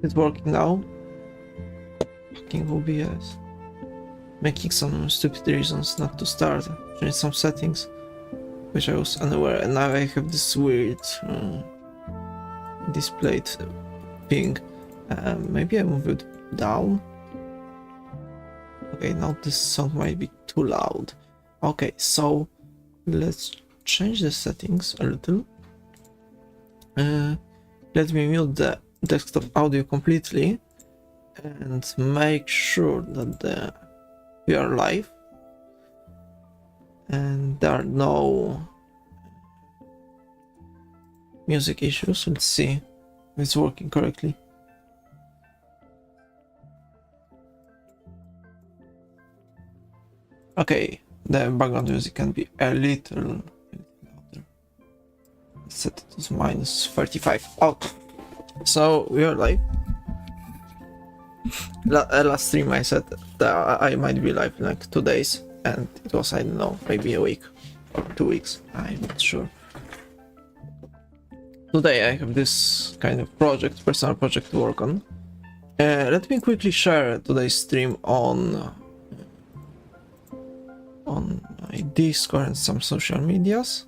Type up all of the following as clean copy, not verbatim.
It's working now. Fucking OBS. Making some stupid reasons not to start. Change some settings, which I was unaware, and now I have this weird displayed thing. Maybe I move it down. Okay, now this song might be too loud. Okay, so let's change the settings a little. Let me mute the desktop audio completely and make sure that we are live and there are no music issues. Let's see if it's working correctly. Okay, the background music can be a little louder. Set it to -35. Okay, so we are live. Last stream I said that I might be live in like 2 days, and it was, I don't know, maybe a week or 2 weeks. I'm not sure. Today I have this kind of project, personal project to work on. Let me quickly share today's stream on my Discord and some social medias.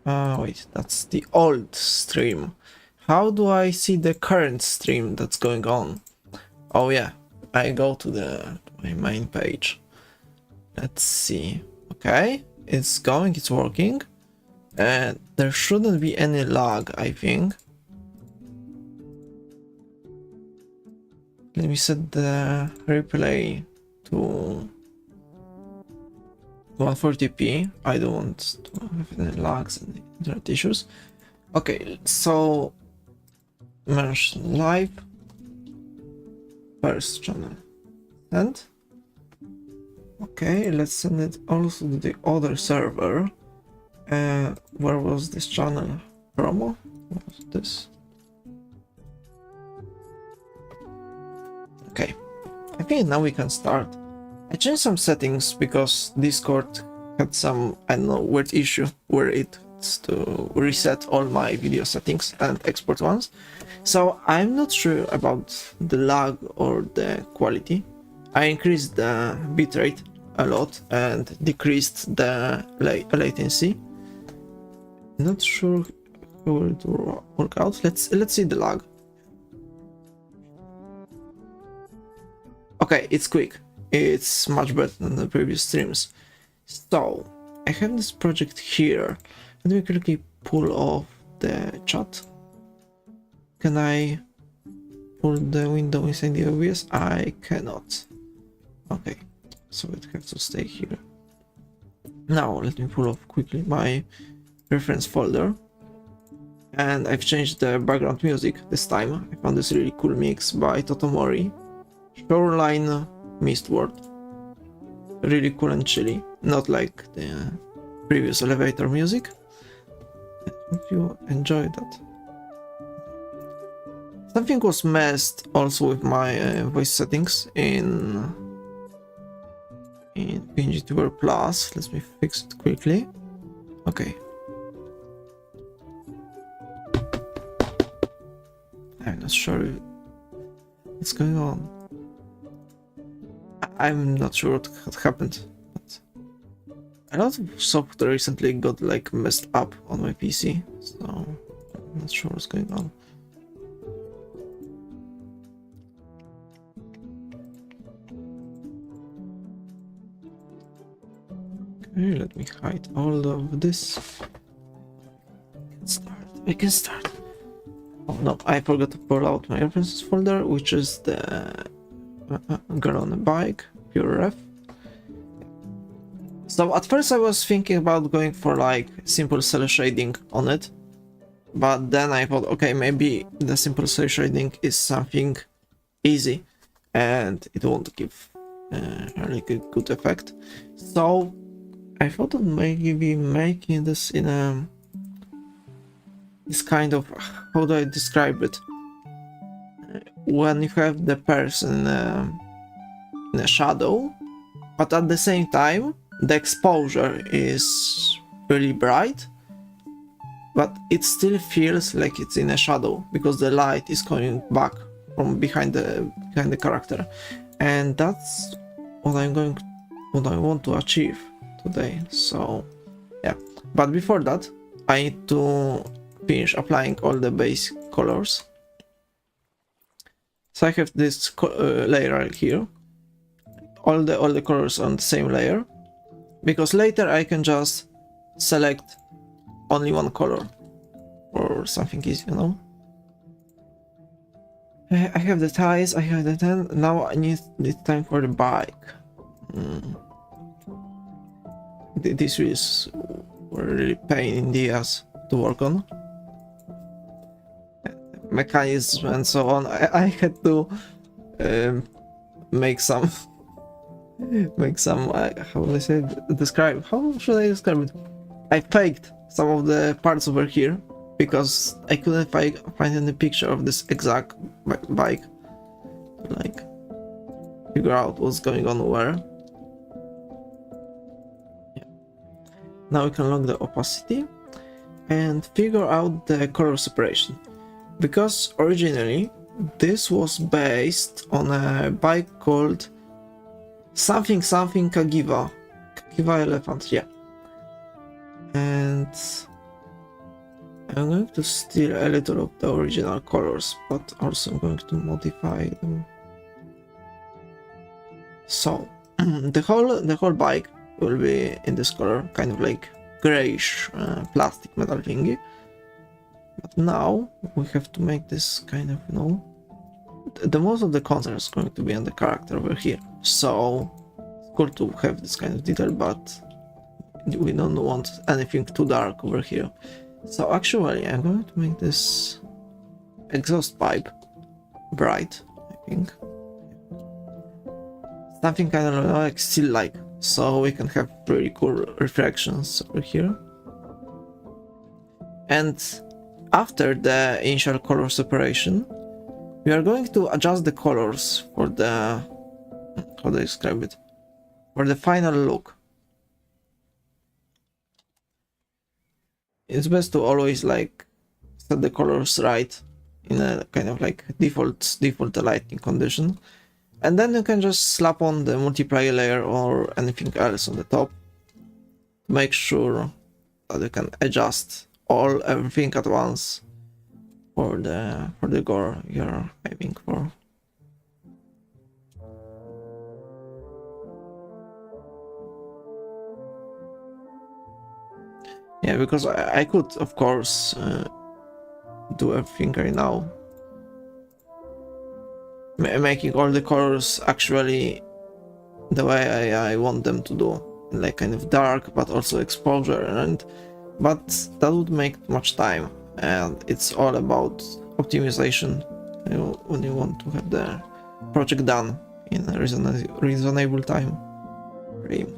Wait, that's the old stream. How do I see the current stream that's going on? Oh yeah, I go to my main page. Let's see. Okay, it's going, it's working. And there shouldn't be any lag, I think. Let me set the replay to 140p. I don't want to have any lags and internet issues. Okay, so mention live, first channel, and okay, let's send it also to the other server. Where was this channel? Promo? What was this? Okay, I think now we can start. I changed some settings because Discord had some, I don't know, weird issue where it's to reset all my video settings and export ones. So I'm not sure about the lag or the quality. I increased the bitrate a lot and decreased the latency. Not sure how it will work out. Let's see the lag. Okay, it's quick. It's much better than the previous streams. So I have this project here. Let me quickly pull off the chat. Can I pull the window inside the OBS? I cannot. Okay, so it has to stay here. Now let me pull off quickly my reference folder, and I've changed the background music this time. I found this really cool mix by Totomori, Shoreline Mistward. Really cool and chilly, not like the previous elevator music. I hope you enjoyed that. Something was messed also with my voice settings in PNGTuber Plus. Let me fix it quickly. Okay. I'm not sure what's going on. I'm not sure what happened, but a lot of software recently got like messed up on my PC, so I'm not sure what's going on. Okay, let me hide all of this. We can start. Oh no, I forgot to pull out my references folder, which is the girl on a bike, pure ref. So at first I was thinking about going for like simple cell shading on it, but then I thought, okay, maybe the simple cell shading is something easy and it won't give a really good effect. So I thought of maybe making this in a this kind of, how do I describe it? When you have the person in a shadow, but at the same time the exposure is really bright, but it still feels like it's in a shadow because the light is coming back from behind the character, and that's what I want to achieve today. So yeah, but before that I need to finish applying all the base colors. So I have this layer here, all the colors on the same layer, because later I can just select only one color or something easy, you know. I have the ties, I have the 10, now I need time for the bike. This is really pain in the ass to work on. Mechanism and so on. I had to make some how do I say describe, how should I describe it? I faked some of the parts over here because I couldn't find any picture of this exact bike to like figure out what's going on where. Yeah. Now we can lock the opacity and figure out the color separation, because originally this was based on a bike called something Kagiva elephant, yeah. And I'm going to steal a little of the original colors, but also I'm going to modify them. So the whole bike will be in this color, kind of like grayish plastic metal thingy. But now we have to make this kind of, you know, the most of the content is going to be on the character over here. So it's cool to have this kind of detail, but we don't want anything too dark over here. So actually I'm going to make this exhaust pipe bright, I think. Something kind of like still light, so we can have pretty cool reflections over here. And after the initial color separation, we are going to adjust the colors for the, how do I describe it, for the final look. It's best to always like set the colors right in a kind of like default lighting condition, and then you can just slap on the multiply layer or anything else on the top to make sure that you can adjust everything at once for the gore you're aiming for. Yeah, because I could of course do everything right now, making all the colors actually the way I want them to do, like kind of dark but also exposure, but that would make much time, and it's all about optimization, you know, when you want to have the project done in a reasonable time frame.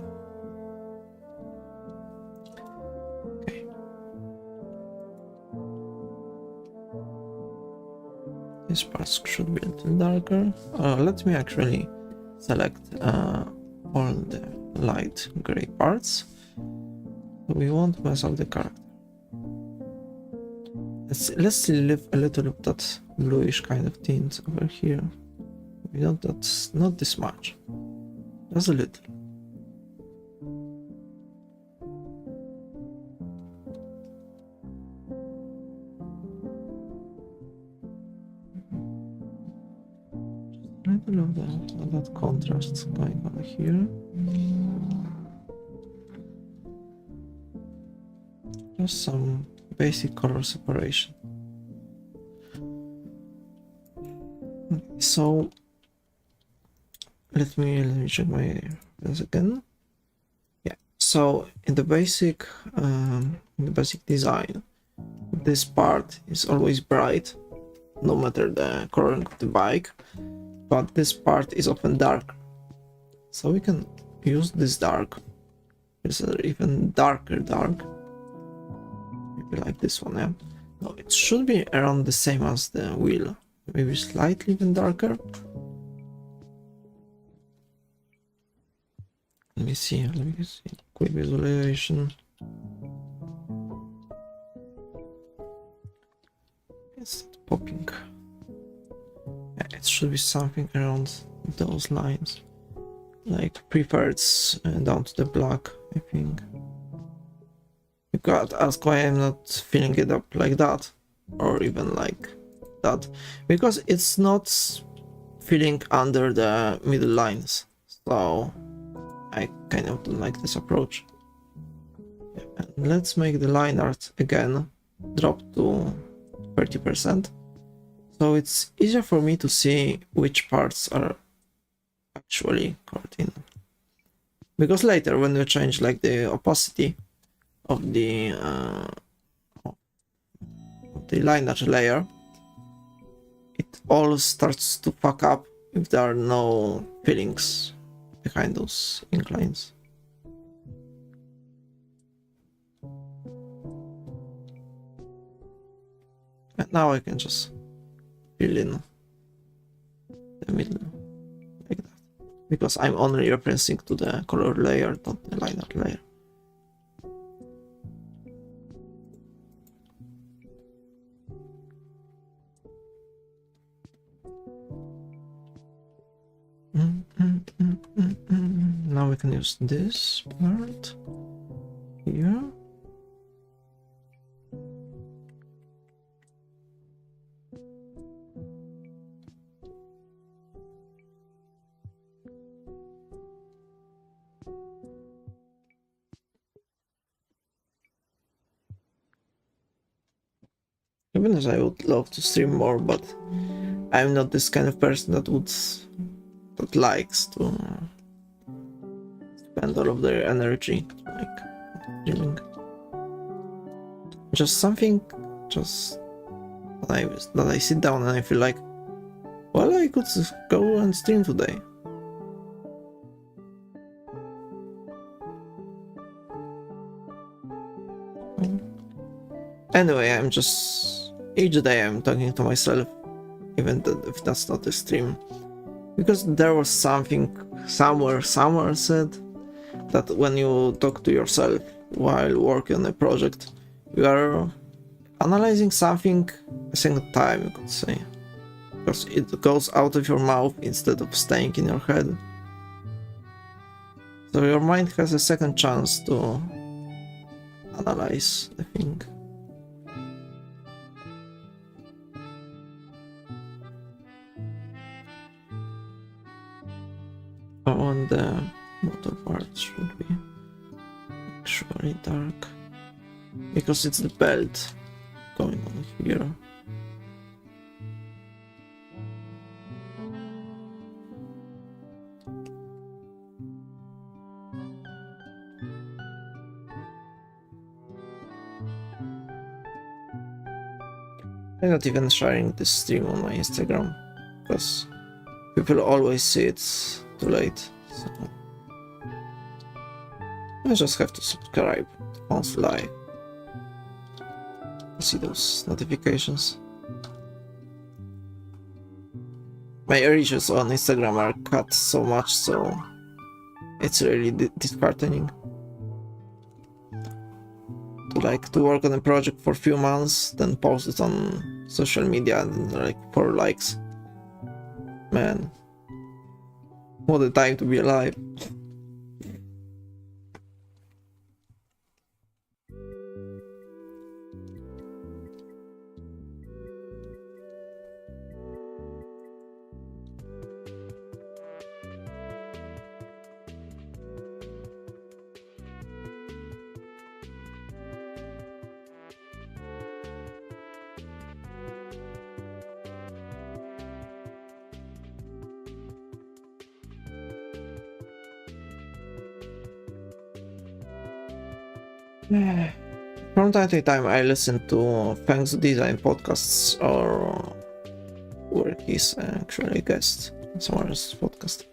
Okay. This part should be a little darker. Let me actually select all the light gray parts. We won't mess up the character. Let's leave a little of that bluish kind of tint over here. We don't, that's not this much, just a little. Just a little of that contrast going on here. Just some basic color separation. So let me check my this again. Yeah. So in the basic design, this part is always bright, no matter the coloring of the bike, but this part is often dark. So we can use this dark. It's even darker dark. Maybe like this one, yeah. No, it should be around the same as the wheel. Maybe slightly even darker. Let me see. Quick visualization. It's not popping. It should be something around those lines, like preferred down to the black, I think. You could ask why I'm not filling it up like that, or even like that, because it's not filling under the middle lines, so I kind of don't like this approach. And let's make the line art again drop to 30%, so it's easier for me to see which parts are actually colored in. Because later, when you change like the opacity of the line art layer, it all starts to fuck up if there are no fillings behind those ink lines. And now I can just fill in the middle like that, because I'm only referencing to the color layer, not the line art layer. Now we can use this part here. Even as I would love to stream more, but I'm not this kind of person that likes to spend all of their energy like streaming. Just something, just that I sit down and I feel like, well, I could go and stream today. Anyway, I'm just each day I'm talking to myself, even if that's not a stream, because there was something somewhere said that when you talk to yourself while working on a project, you are analyzing something a second time, you could say, because it goes out of your mouth instead of staying in your head. So your mind has a second chance to analyze the thing. On the motor part should be actually dark, because it's the belt going on here. I'm not even sharing this stream on my Instagram, because people always see it too late, so I just have to subscribe once live to see those notifications. My reaches on Instagram are cut so much, so it's really disheartening to work on a project for a few months, then post it on social media and like 4 likes. Man, what a time to be alive. From time to time I listen to Thanks Design podcasts, or where he's actually a guest in someone else's podcast.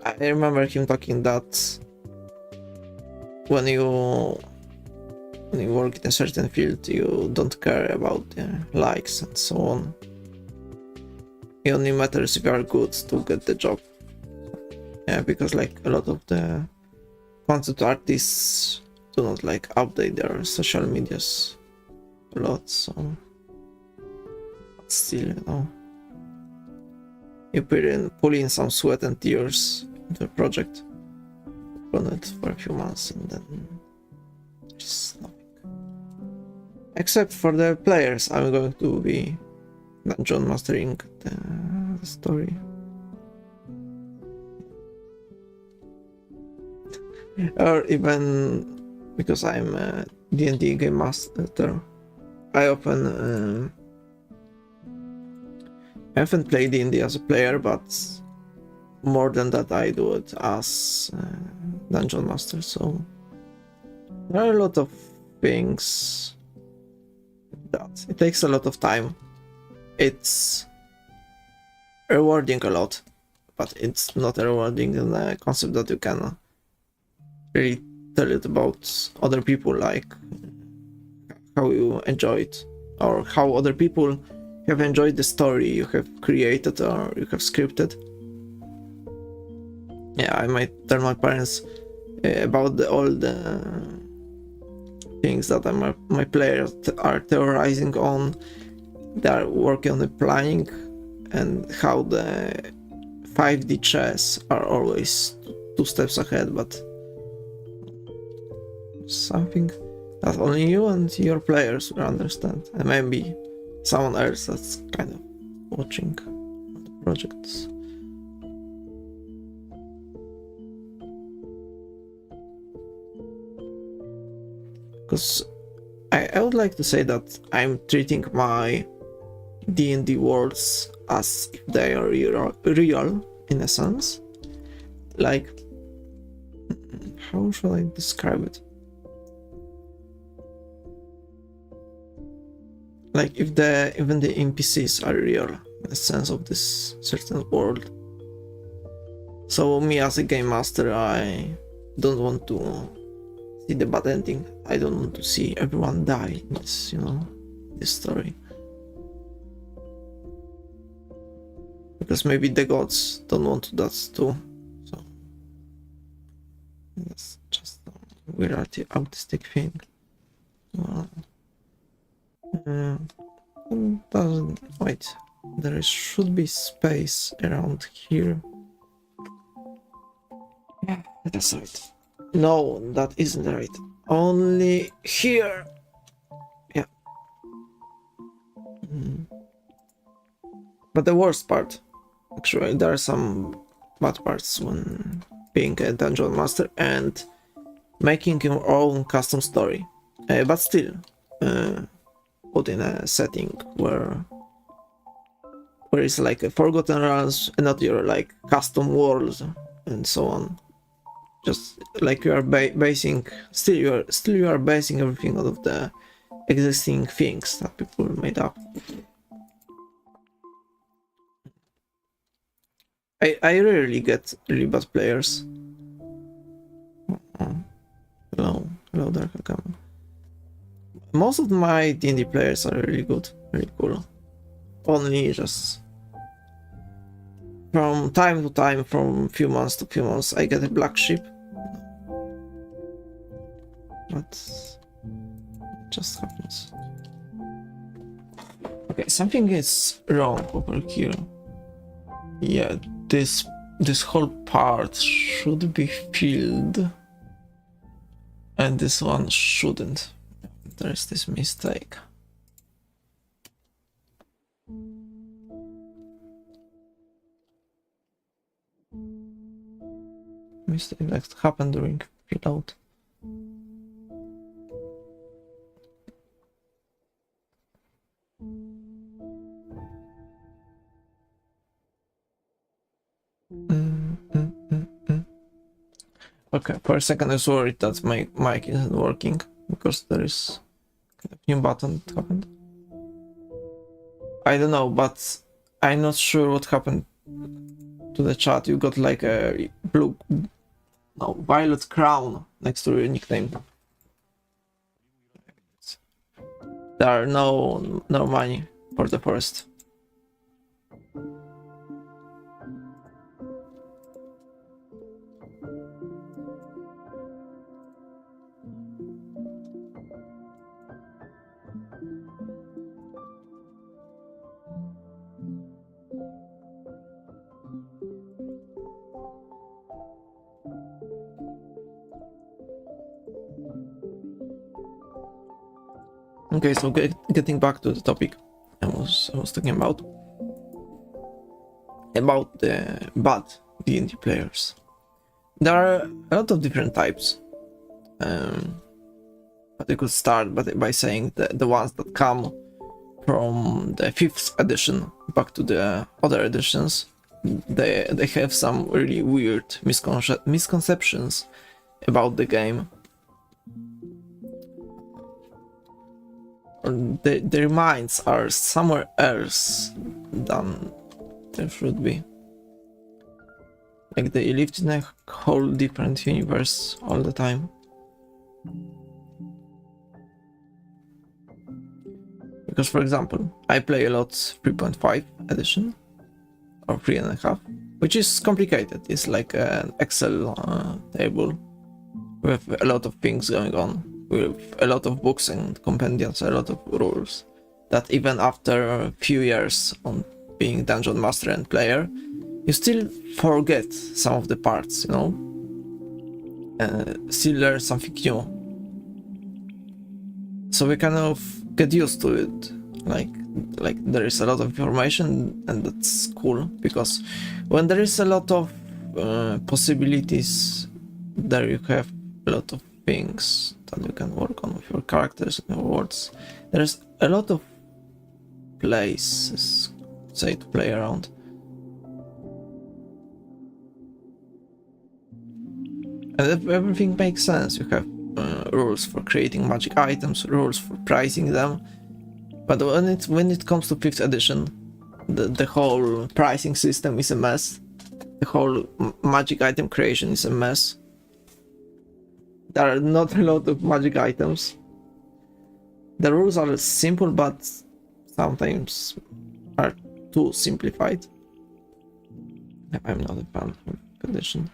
I remember him talking that when you work in a certain field, you don't care about the likes and so on. It only matters if you are good to get the job. Yeah, because like a lot of the concept artists do not like update their social medias a lot, so Still, you know, you pull in some sweat and tears into a project, run it for a few months, and then there's nothing. Except for the players, I'm going to be dungeon mastering the story. Or even because I'm a D&D game master, I often I haven't played D&D as a player, but more than that I do it as dungeon master, so there are a lot of things that it takes a lot of time. It's rewarding a lot, but it's not rewarding in the concept that you can really tell it about other people, like how you enjoy it, or how other people have enjoyed the story you have created or you have scripted. Yeah, I might tell my parents about all the things that my players are theorizing on. They are working on the planning and how the 5D chess are always 2 steps ahead, but something that only you and your players will understand, and maybe someone else that's kind of watching the projects. Because I would like to say that I'm treating my D&D worlds as if they are real in a sense. Like, how should I describe it? Like if even the NPCs are real in the sense of this certain world. So me as a game master, I don't want to see the bad ending. I don't want to see everyone die in this, this story. Because maybe the gods don't want that too. So that's just a weird autistic thing. Doesn't wait. There should be space around here. Yeah, that's right. No, that isn't right. Only here. Yeah. But the worst part, actually, there are some bad parts when being a dungeon master and making your own custom story. But still, put in a setting where it's like a Forgotten Realms and not your like custom worlds and so on. Just like you are basing, still you are basing everything out of the existing things that people made up. I rarely get really bad players. Hello there, Hakama. Most of my D&D players are really good, really cool. Only just from time to time, from few months to few months, I get a black sheep. But it just happens. Okay, something is wrong over here. Yeah, this whole part should be filled, and this one shouldn't. There is this mistake. Mistake that happened during fill-out. Okay, for a second I was worried that my mic isn't working because there is a new button that happened. I don't know, but I'm not sure what happened to the chat. You got like a violet crown next to your nickname. There are no money for the forest. Okay, so getting back to the topic I was talking about the bad D&D players. There are a lot of different types, but I could start by saying the ones that come from the 5th edition back to the other editions. They have some really weird misconceptions about the game. Their minds are somewhere else than they should be. Like they lived in a whole different universe all the time. Because, for example, I play a lot 3.5 edition or 3.5, which is complicated. It's like an Excel table with a lot of things going on, with a lot of books and compendiums, a lot of rules, that even after a few years on being Dungeon Master and player, you still forget some of the parts, you know? Still learn something new. So we kind of get used to it. Like there is a lot of information, and that's cool, because when there is a lot of possibilities, there you have a lot of things that you can work on with your characters and your words. There's a lot of places, say, to play around. And everything makes sense. You have rules for creating magic items, rules for pricing them. But when it comes to 5th edition, the whole pricing system is a mess. The whole magic item creation is a mess. There are not a lot of magic items. The rules are simple, but sometimes are too simplified. I'm not a fan of 5th edition.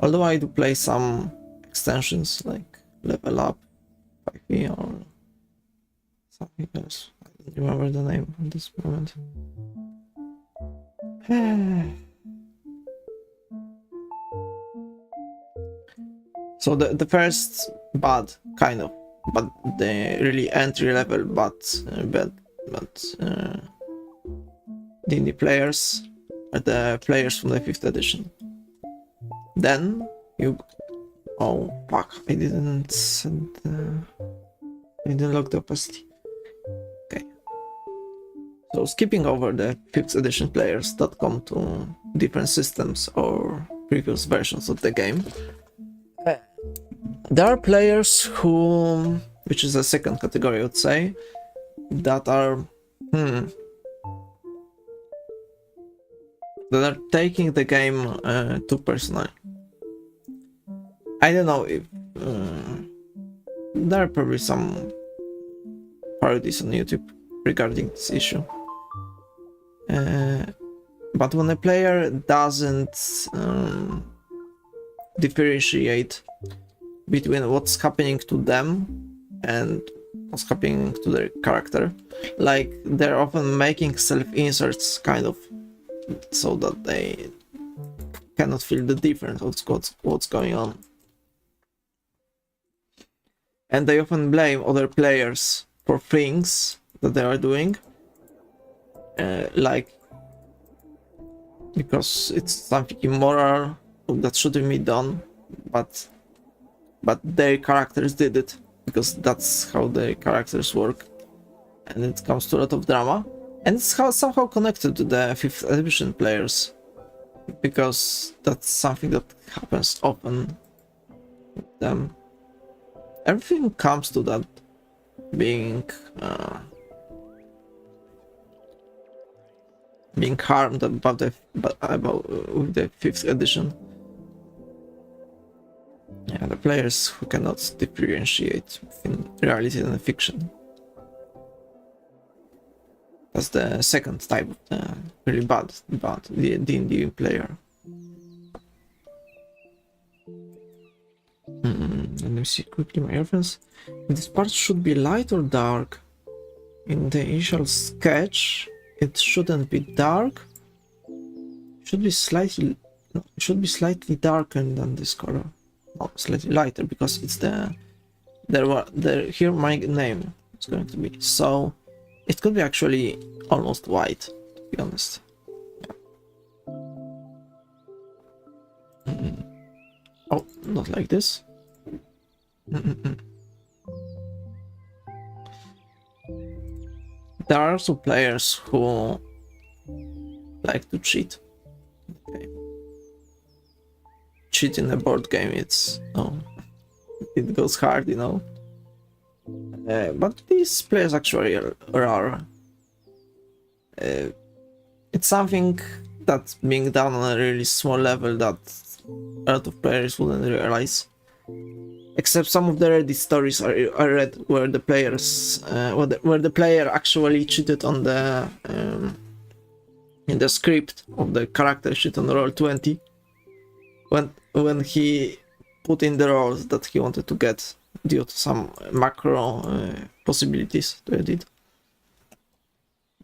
Although I do play some extensions like Level Up, 5e, or something else. I don't remember the name at this moment. So the first bad, kind of, but the really entry level D&D players are the players from the 5th edition. Then you... Oh fuck, I didn't lock the opacity. Okay. So skipping over the 5th edition players that come to different systems or previous versions of the game, there are players who, which is a second category I would say, that are that are taking the game too personal. I don't know if there are probably some parodies on YouTube regarding this issue. But when a player doesn't differentiate between what's happening to them and what's happening to their character, like they're often making self-inserts kind of so that they cannot feel the difference of what's going on. And they often blame other players for things that they are doing, like because it's something immoral that shouldn't be done, but their characters did it because that's how their characters work, and it comes to a lot of drama, and it's somehow connected to the 5th edition players, because that's something that happens often with them. Everything comes to that being harmed with the 5th edition. Yeah, the players who cannot differentiate between reality and fiction. That's the second type of the really bad D&D player. Let me see quickly my reference. This part should be light or dark. In the initial sketch, it shouldn't be dark. It should be slightly darker than this color. No, slightly lighter, because it's here my name. it's going to be. So it could be actually almost white, to be honest. Oh, not like this. There are also players who like to cheat. Okay. Cheat in a board game, it's it goes hard, you know. But these players actually are rare. It's something that's being done on a really small level that a lot of players wouldn't realize. Except some of the Reddit stories I read where the players, where the player actually cheated on the in the script of the character sheet on Roll20 when he put in the rolls that he wanted to get due to some macro possibilities to edit.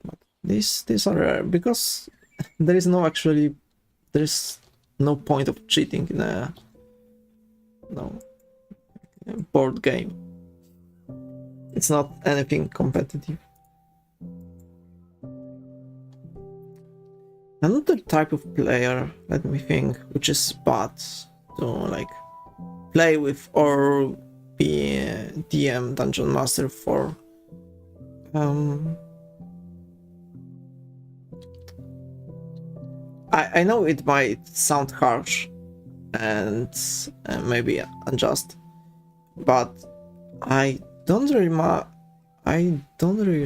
But these are rare because there is no point of cheating in a board game. It's not anything competitive. Another type of player, let me think, which is bad to like play with or be a DM dungeon master for. I know it might sound harsh and maybe unjust, but I don't really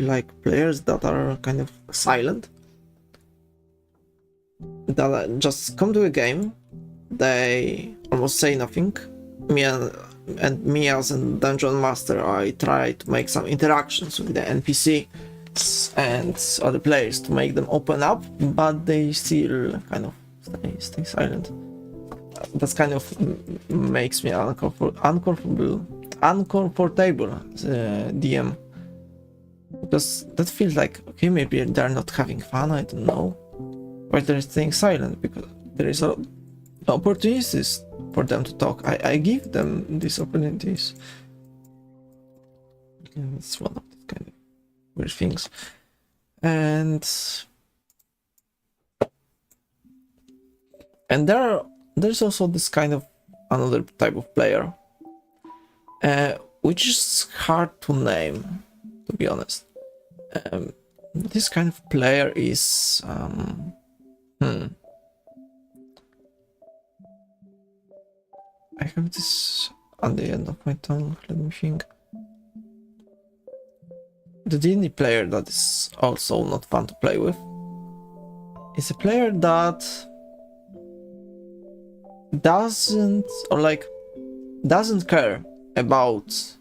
like players that are kind of silent, that just come to a game, they almost say nothing. Me as a dungeon master, I try to make some interactions with the NPC and other players to make them open up, but they still kind of stay silent. That kind of makes me uncomfortable as a DM, because that feels like, okay, maybe they're not having fun, I don't know, why they're staying silent, because there is opportunities for them to talk. I give them these opportunities. And it's one of the kind of weird things. And there's also this kind of another type of player, which is hard to name, to be honest. This kind of player is I have this on the end of my tongue, let me think. The D&D player that is also not fun to play with is a player that doesn't care about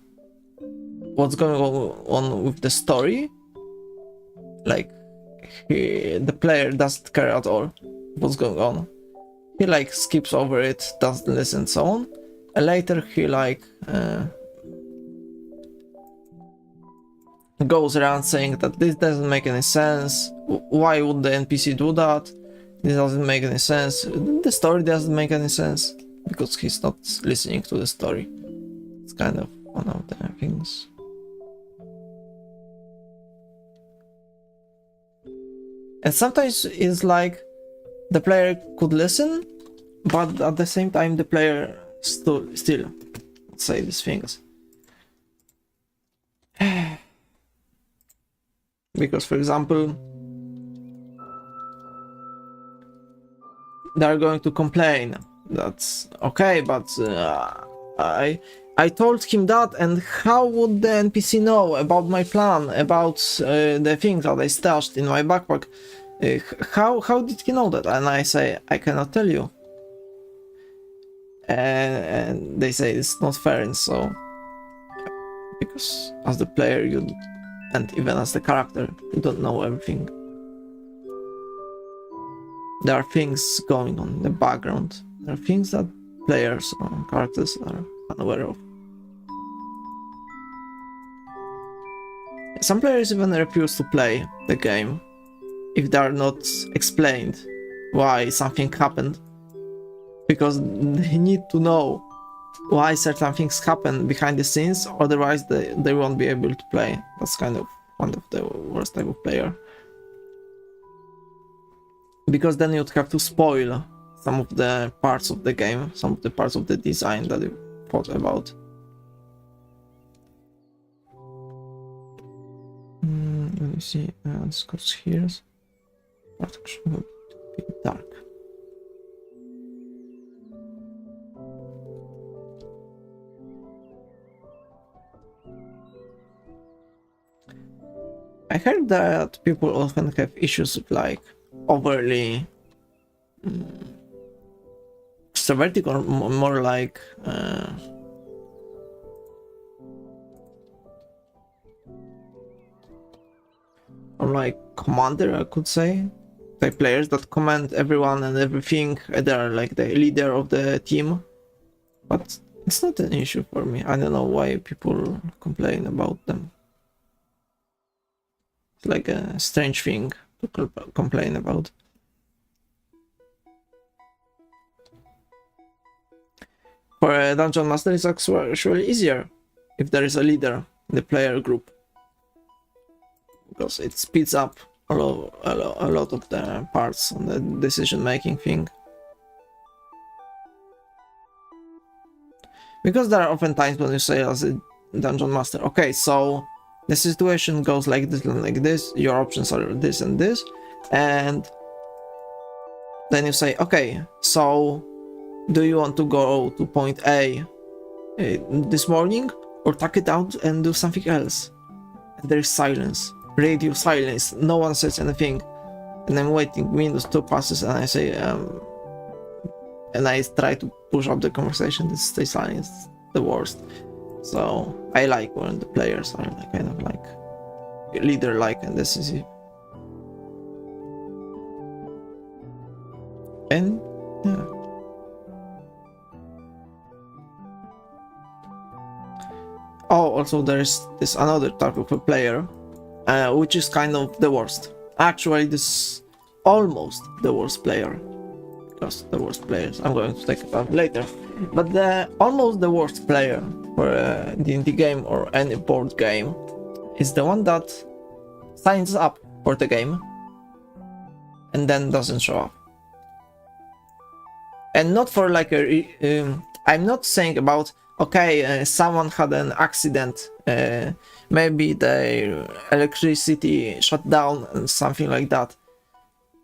what's going on with the story. Like, the player doesn't care at all what's going on. He like skips over it, doesn't listen, so on. And later he like goes around saying that this doesn't make any sense. Why would the NPC do that? This doesn't make any sense. The story doesn't make any sense because he's not listening to the story. It's kind of one of the things. And sometimes it's like the player could listen, but at the same time the player still say these things. Because, for example, they're going to complain. That's okay, but I told him that, and how would the NPC know about my plan, about the things that I stashed in my backpack? How did he know that? And I say, I cannot tell you. And they say it's not fair, and so because as the player and even as the character, you don't know everything. There are things going on in the background. There are things that players or characters are unaware of. Some players even refuse to play the game if they are not explained why something happened, because they need to know why certain things happen behind the scenes, otherwise they won't be able to play. That's kind of one of the worst type of player. Because then you'd have to spoil some of the parts of the game, some of the parts of the design that you thought about. Let me see, this goes here. But actually, be dark. I heard that people often have issues with like overly extrovertic or more like or like commander, I could say, type players that command everyone and everything. They're like the leader of the team, but it's not an issue for me. I don't know why people complain about them. It's like a strange thing to complain about. For a dungeon master, it's actually easier if there is a leader in the player group, because it speeds up a lot of the parts on the decision-making thing. Because there are often times when you say as a dungeon master, okay, so the situation goes like this and like this, your options are this and this, and then you say, okay, so do you want to go to point A this morning, or tuck it out and do something else? And there is silence, radio silence, no one says anything, and I'm waiting, Windows 2 passes, and I say, and I try to push up the conversation, this stays silent, it's the worst. So I like when the players are like, kind of like leader-like and decisive. And yeah. Oh, also there's this another type of a player, which is kind of the worst. Actually, this is almost the worst player, because the worst players I'm going to take about later. But almost the worst player for a D&D game or any board game is the one that signs up for the game and then doesn't show up. And not for like I'm not saying about, okay, someone had an accident, maybe the electricity shut down and something like that.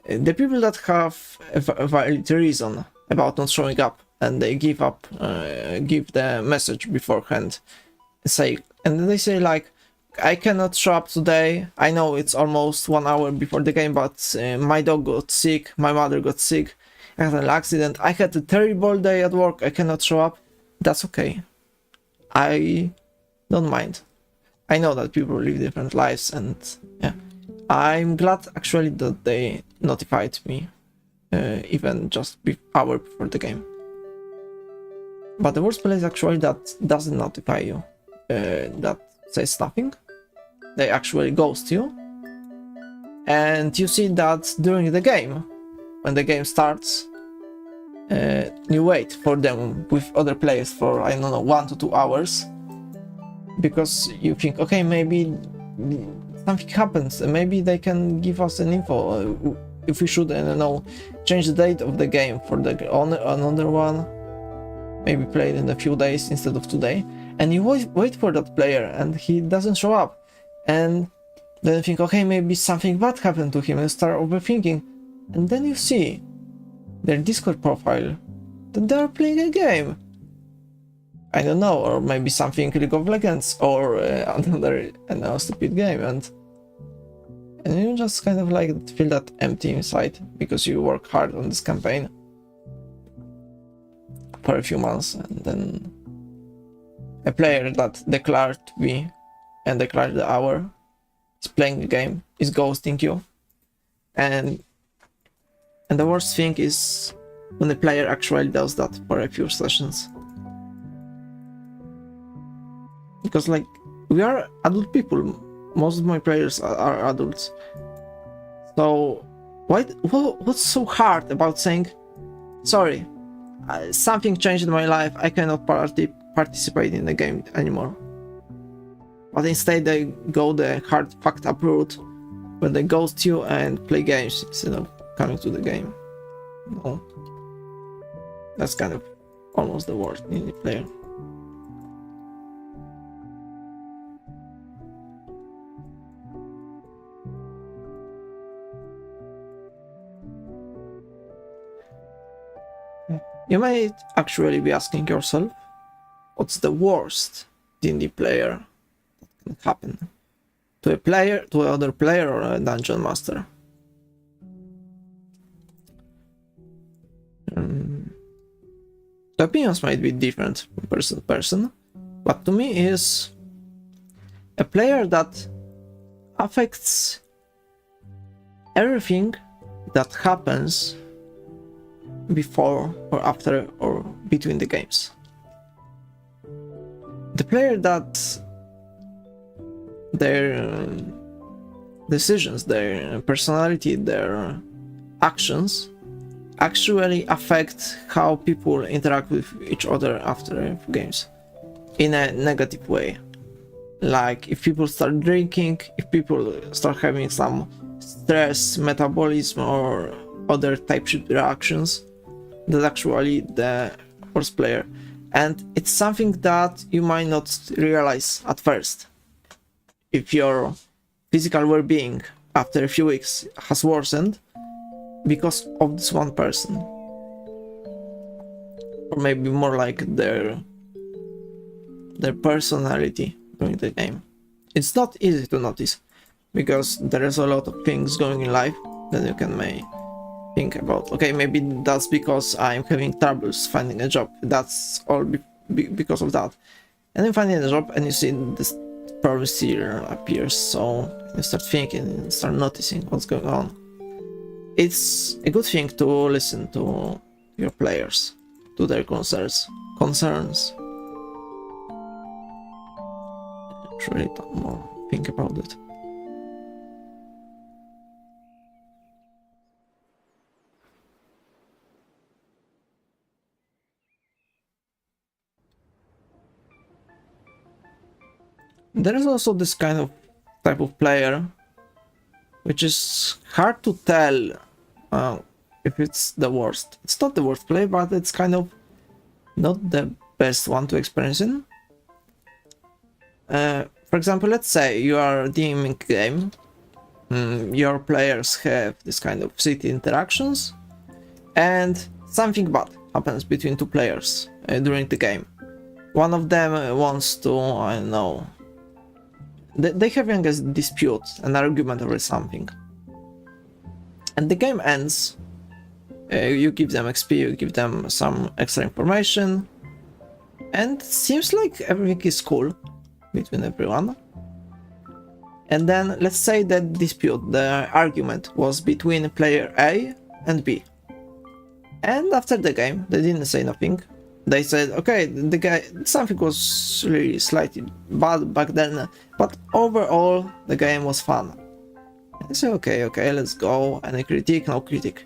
The people that have a valid reason about not showing up and they give the message beforehand, and then they say like, I cannot show up today, I know it's almost 1 hour before the game, but my dog got sick, my mother got sick, I had an accident, I had a terrible day at work, I cannot show up. That's okay. I don't mind. I know that people live different lives, and yeah, I'm glad actually that they notified me, even just an hour before the game. But the worst play is actually that doesn't notify you, that says nothing. They actually ghost you, and you see that during the game, when the game starts, you wait for them with other players for, I don't know, 1 to 2 hours, because you think, okay, maybe something happens, maybe they can give us an info, if we should, I don't know, change the date of the game for another one, maybe play it in a few days instead of today, and you wait for that player and he doesn't show up, and then you think, okay, maybe something bad happened to him, and start overthinking, and then you see their Discord profile that they are playing a game. I don't know, or maybe something League of Legends, or another stupid game, and you just kind of like feel that empty inside because you work hard on this campaign for a few months, and then a player that declared to be and declared the hour is playing the game, is ghosting you, and the worst thing is when the player actually does that for a few sessions. Because like, we are adult people, most of my players are adults. So what's so hard about saying, sorry, something changed in my life. I cannot participate in the game anymore. But instead they go the hard fucked up route when they ghost you and play games instead of coming to the game. No. That's kind of almost the worst indie player. You may actually be asking yourself, what's the worst D&D player that can happen to a player, to another player, or a dungeon master? The opinions might be different from person to person, but to me is a player that affects everything that happens before or after or between the games. The player that their decisions, their personality, their actions actually affect how people interact with each other after games in a negative way. Like if people start drinking, if people start having some stress, metabolism, or other type shit reactions, that's actually the worst player. And it's something that you might not realize at first. If your physical well-being after a few weeks has worsened because of this one person, or maybe more like their personality during the game. It's not easy to notice because there is a lot of things going in life that you can may think about. Okay, maybe that's because I'm having troubles finding a job. That's all because of that. And then finding a job and you see this problem here appears, so you start thinking and start noticing what's going on. It's a good thing to listen to your players, to their concerns. Really more think about it. There is also this kind of type of player which is hard to tell if it's the worst. It's not the worst player, but it's kind of not the best one to experience in. For example, let's say you are DMing a game, your players have this kind of city interactions, and something bad happens between two players during the game. One of them wants to, I don't know, they having a dispute, an argument over something, and the game ends. You give them XP, you give them some extra information, and it seems like everything is cool between everyone. And then let's say that dispute, the argument was between player A and B, and after the game they didn't say nothing. They said, okay, the guy, something was really slightly bad back then, but overall the game was fun. I say, okay, let's go. Any critique? No critique.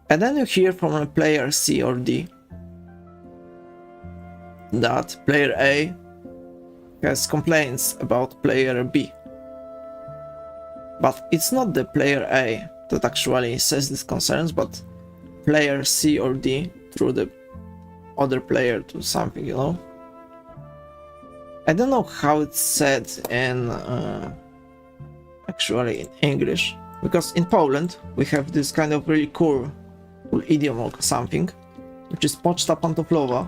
And then you hear from a player C or D that player A has complaints about player B. But it's not the player A that actually says these concerns, but player C or D through the other player to something, you know? I don't know how it's said in actually in English, because in Poland we have this kind of really cool idiom or something, which is poczta pantoflowa.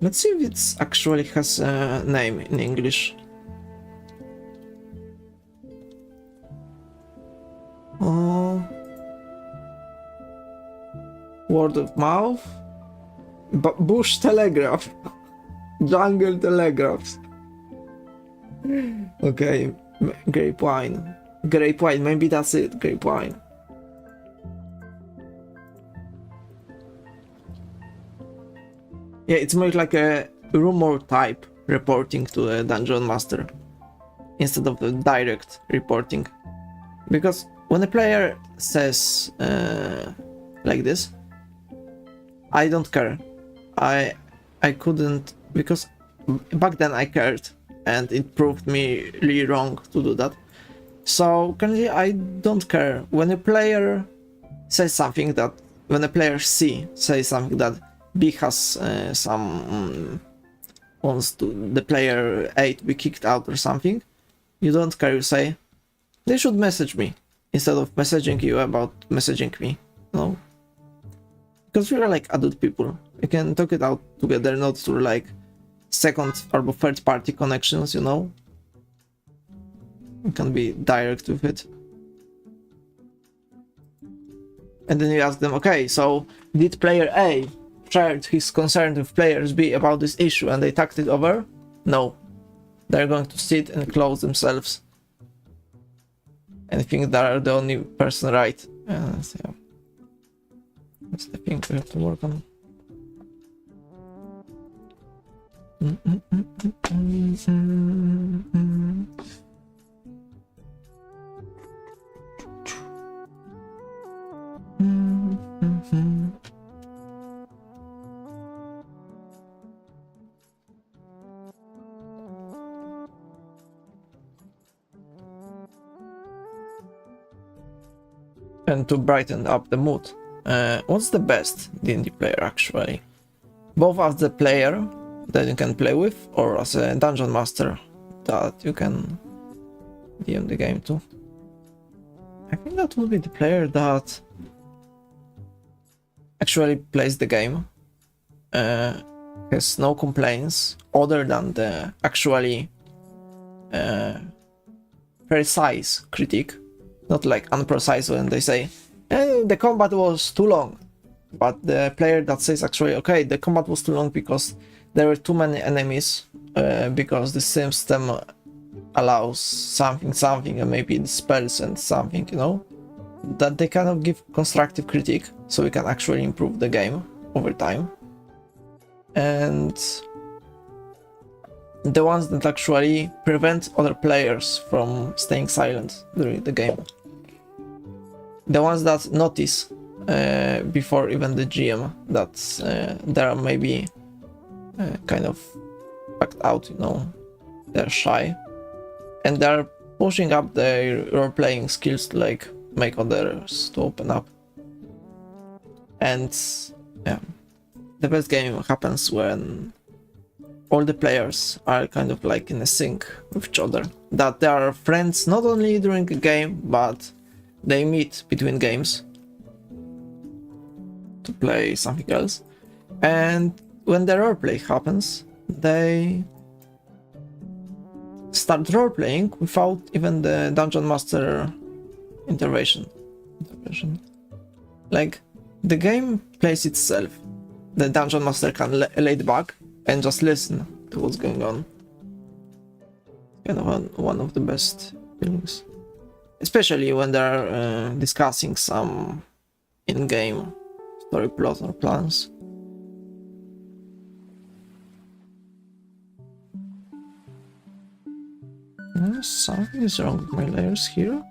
Let's see if it actually has a name in English. Word of mouth, bush telegraph, jungle telegraphs. Okay, grapevine, maybe that's it, grapevine. Yeah, it's more like a rumor type reporting to the dungeon master instead of the direct reporting. Because when a player says like this, I don't care. I couldn't, because back then I cared and it proved me really wrong to do that. So currently I don't care when a player says something that, when a player C says something that B has wants to the player A to be kicked out or something. You don't care, you say they should message me instead of messaging you about messaging me. No, because we are like adult people. We can talk it out together, not through like second or third party connections, you know. We can be direct with it. And then you ask them, okay, so did player A shared his concern with players B about this issue and they talked it over? No. They're going to sit and close themselves and think they are the only person right. So yeah. That's the thing we have to work on. And to brighten up the mood, what's the best D&D player actually? Both as the player that you can play with, or as a dungeon master that you can DM the game to? I think that would be the player that actually plays the game, has no complaints other than the actually precise critique, not like unprecise when they say the combat was too long, but the player that says actually, okay, the combat was too long because there were too many enemies, because the system allows something and maybe the spells and something, you know, that they kind of give constructive critique so we can actually improve the game over time. And the ones that actually prevent other players from staying silent during the game. The ones that notice before even the GM that they are maybe kind of backed out, you know, they're shy and they're pushing up their role-playing skills to like make others to open up. And yeah, the best game happens when all the players are kind of like in a sync with each other, that they are friends not only during a game, but they meet between games to play something else. And when the roleplay happens, they start roleplaying without even the dungeon master intervention. Like, the game plays itself. The dungeon master can lay back and just listen to what's going on. Kind of one of the best feelings. Especially when they're discussing some in-game story plot or plans. Something is wrong with my layers here.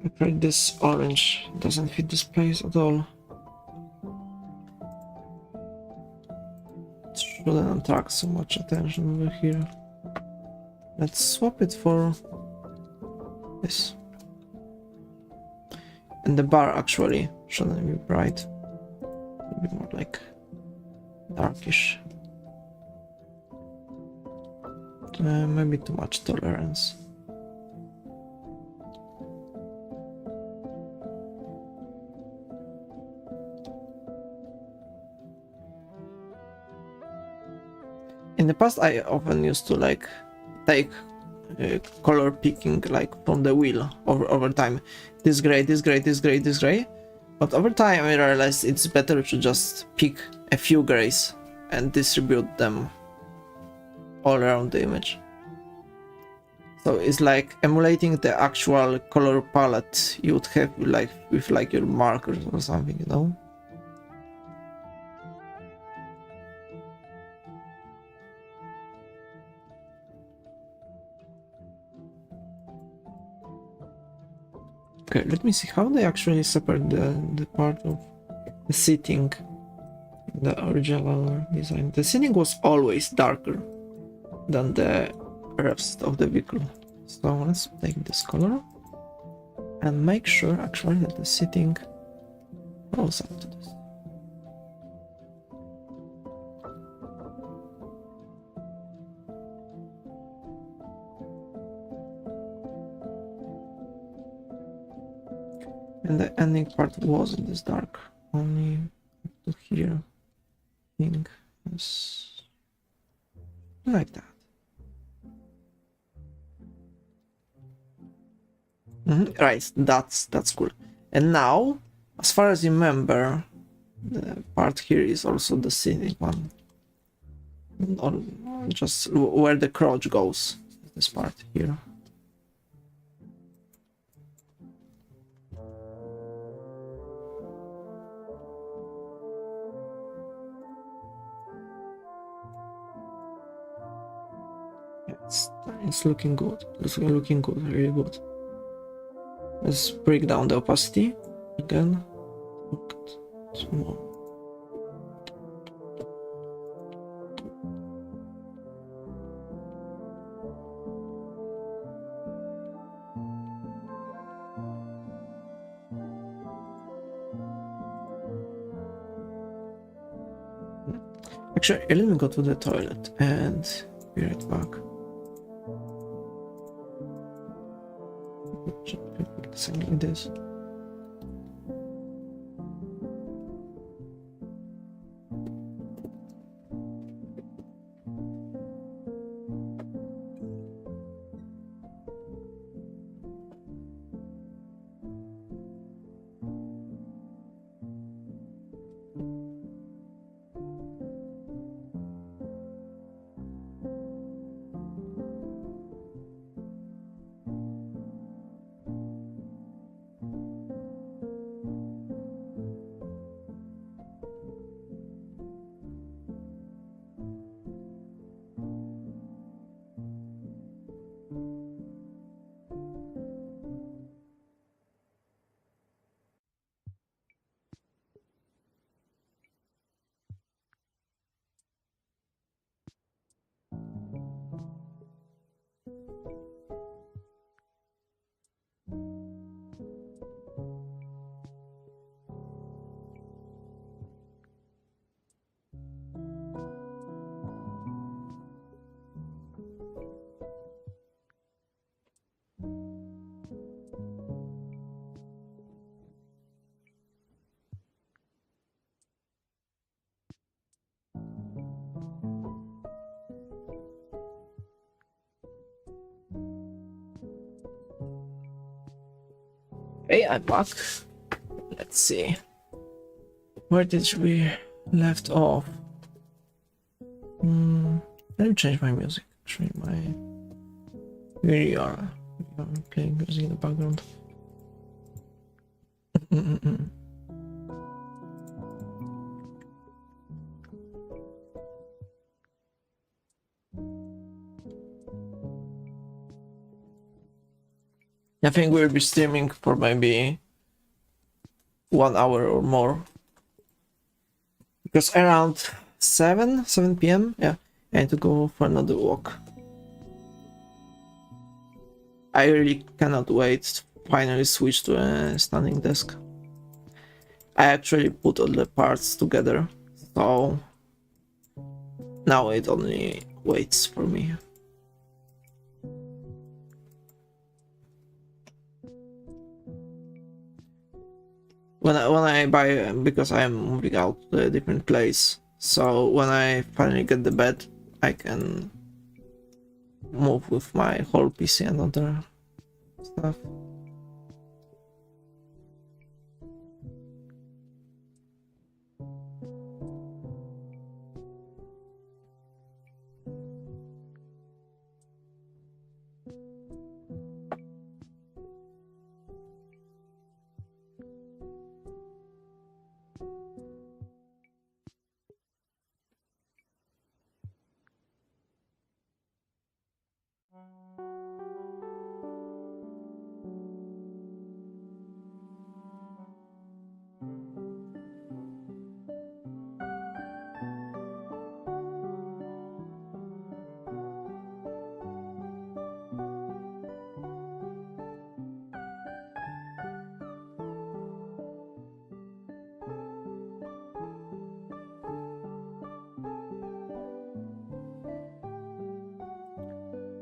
Afraid this orange doesn't fit this place at all. It shouldn't attract so much attention over here. Let's swap it for this. And the bar actually shouldn't be bright. It'll be more like darkish. Maybe too much tolerance. in the past I often used to like take color picking like from the wheel over time. This gray, this gray, this gray, this gray. But over time I realized it's better to just pick a few grays and distribute them all around the image. So it's like emulating the actual color palette you would have like with like your markers or something, you know? Okay, let me see how they actually separate the part of the seating in the original design. The seating was always darker than the rest of the vehicle. So let's take this color and make sure actually that the seating rolls up to this. And the ending part wasn't this dark, only up to here. I think it's like that. Right, that's cool. And now, as far as you remember, the part here is also the scenic one. Or just where the crouch goes, this part here. It's looking good. It's looking good, really good. Let's break down the opacity again. Look at some more. Actually, let me go to the toilet and be right back. Something like this. Okay, I'm back. Let's see. Where did we left off? Let me change my music. Actually, we are playing music in the background. I think we'll be streaming for maybe 1 hour or more. Because around 7 p.m. yeah, I need to go for another walk. I really cannot wait to finally switch to a standing desk. I actually put all the parts together, so now it only waits for me. When I buy, because I am moving out to a different place, so when I finally get the bed, I can move with my whole PC and other stuff.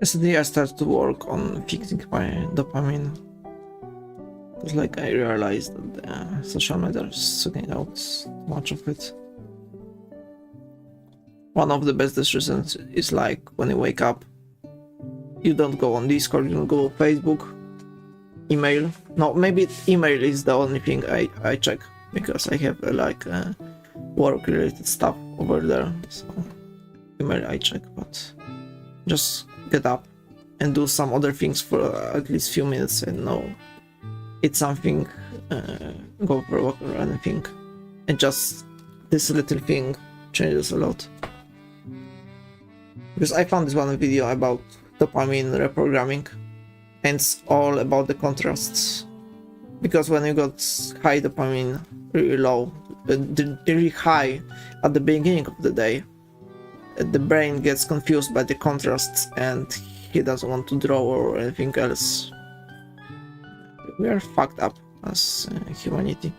Yesterday I started to work on fixing my dopamine. Because like I realized that social media is sucking out too much of it. One of the best decisions is like when you wake up, you don't go on Discord, you don't go on Facebook, email. No, maybe email is the only thing I check because I have work related stuff over there. So email I check, but just get up and do some other things for at least few minutes and no, eat something, go for a walk or anything, and just this little thing changes a lot. Because I found this one video about dopamine reprogramming, and it's all about the contrasts. Because when you got high dopamine, really low, really high at the beginning of the day, the brain gets confused by the contrasts and he doesn't want to draw or anything else. We are fucked up as humanity.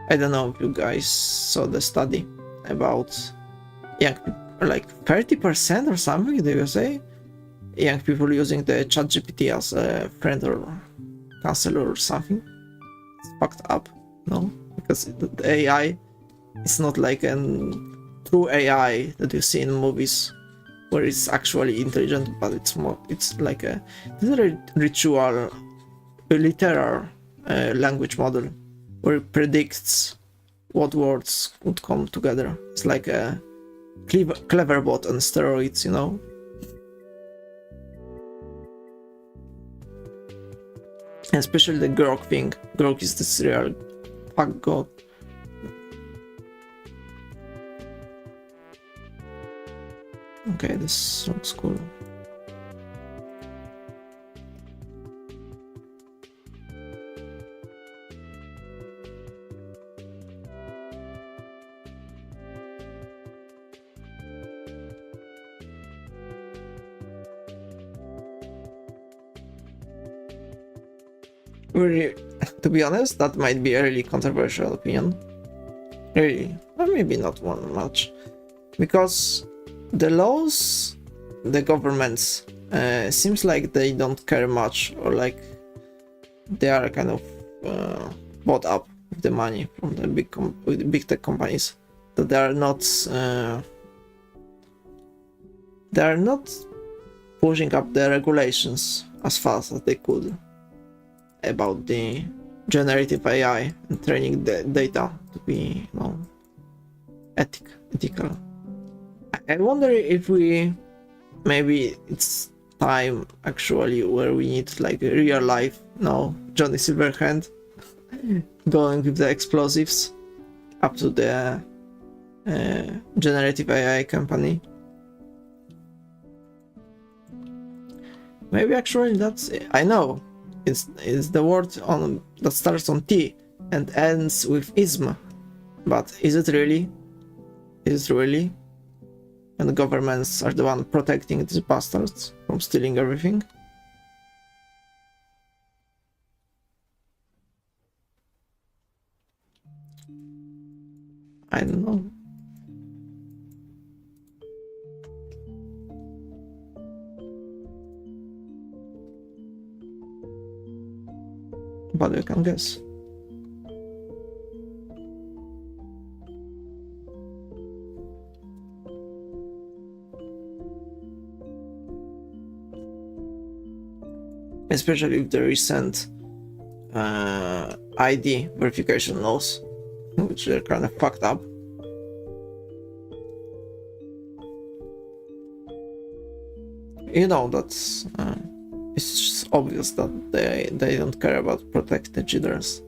I don't know if you guys saw the study about young people, like 30% or something, they will say, young people using the ChatGPT as a friend or counselor or something. It's fucked up, no? Because the AI is not like an true AI that you see in movies where it's actually intelligent, but it's like a literal language model where it predicts what words would come together. It's like a clever bot on steroids, you know? And especially the Grok thing. Grok is this real fuck god. Okay, this looks cool. Really, to be honest, that might be a really controversial opinion. Really, or maybe not one much, because the laws, the governments, seems like they don't care much, or like they are kind of bought up with the money from the big tech companies. That they are not pushing up the regulations as fast as they could about the generative AI and training the data to be, you know, ethical. I wonder if maybe it's time actually where we need like a real life, no, Johnny Silverhand going with the explosives up to the generative AI company. Maybe actually that's it. I know it's the word on that starts on T and ends with ism, but is it really? Is it really? And the governments are the one protecting these bastards from stealing everything? I don't know. But you can guess. especially with the recent ID verification laws, which are kind of fucked up. You know, that's it's just obvious that they don't care about protect the cheaters,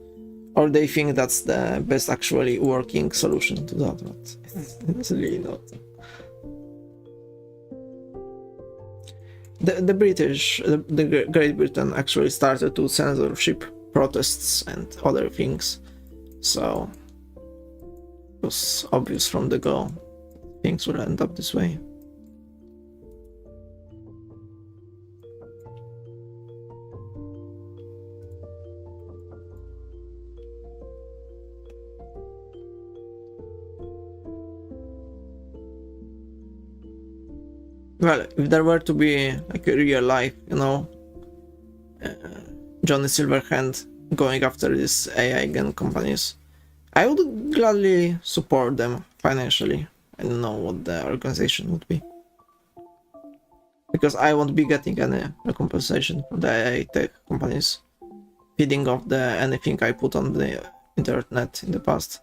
or they think that's the best actually working solution to that, but it's really not. The British, the Great Britain actually started to censorship protests and other things, so it was obvious from the go things would end up this way. Well, if there were to be like a real life, you know, Johnny Silverhand going after these AI gun companies, I would gladly support them financially. I don't know what the organization would be, because I won't be getting any compensation from the AI tech companies feeding off the anything I put on the internet in the past.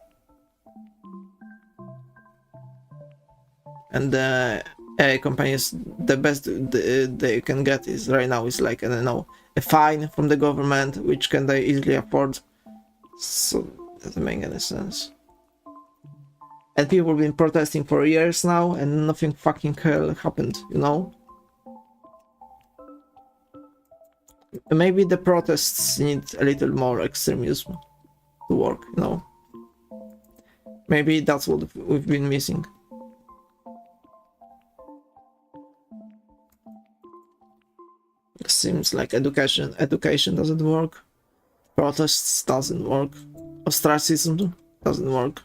And the AI companies, the best they can get is right now is like, I don't know, a fine from the government, which can they easily afford. So that doesn't make any sense. And people have been protesting for years now, and nothing fucking hell happened, you know? Maybe the protests need a little more extremism to work, you know? Maybe that's what we've been missing. It seems like education doesn't work, protests doesn't work, ostracism doesn't work.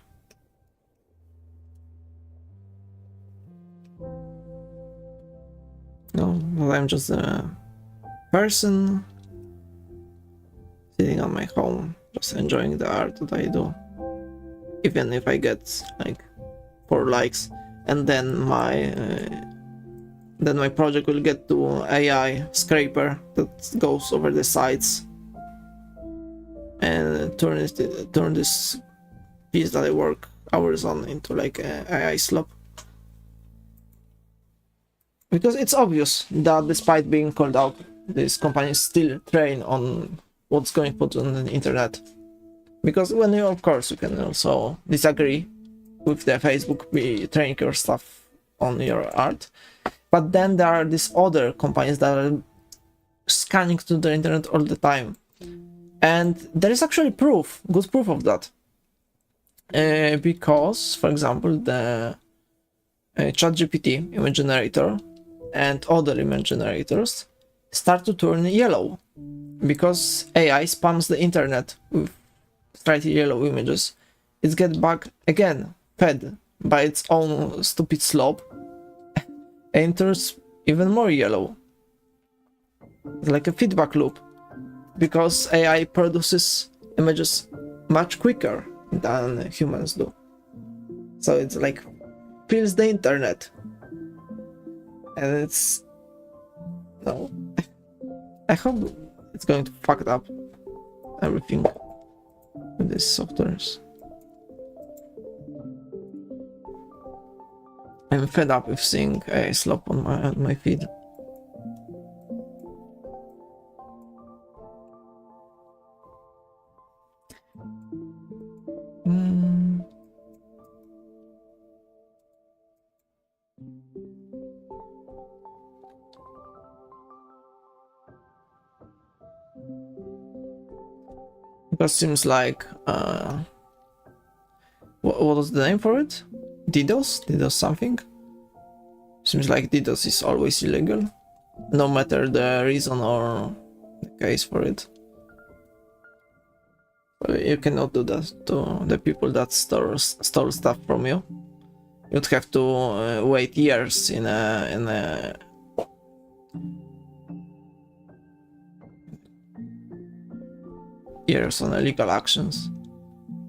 No, but I'm just a person sitting on my home, just enjoying the art that I do. Even if I get like 4 likes, and then my project will get to AI scraper that goes over the sites and turn this piece that I work hours on into like a AI slop. Because it's obvious that despite being called out, these companies still train on what's going put on the internet. Because when you, of course, you can also disagree with the Facebook be training your stuff on your art. But then there are these other companies that are scanning to the internet all the time. And there is actually proof, good proof of that. Because, for example, the ChatGPT image generator and other image generators start to turn yellow. Because AI spams the internet with slightly yellow images. It gets back again, fed by its own stupid slope, and turns even more yellow. It's like a feedback loop, because AI produces images much quicker than humans do. So it's like fills the internet, and it's no. I hope it's going to fuck up everything with these softwares. I'm fed up with seeing a slop on my feed. That seems like what was the name for it? DDoS? DDoS something? Seems like DDoS is always illegal, no matter the reason or the case for it. You cannot do that to the people that stole stuff from you. You'd have to wait years in a years on illegal actions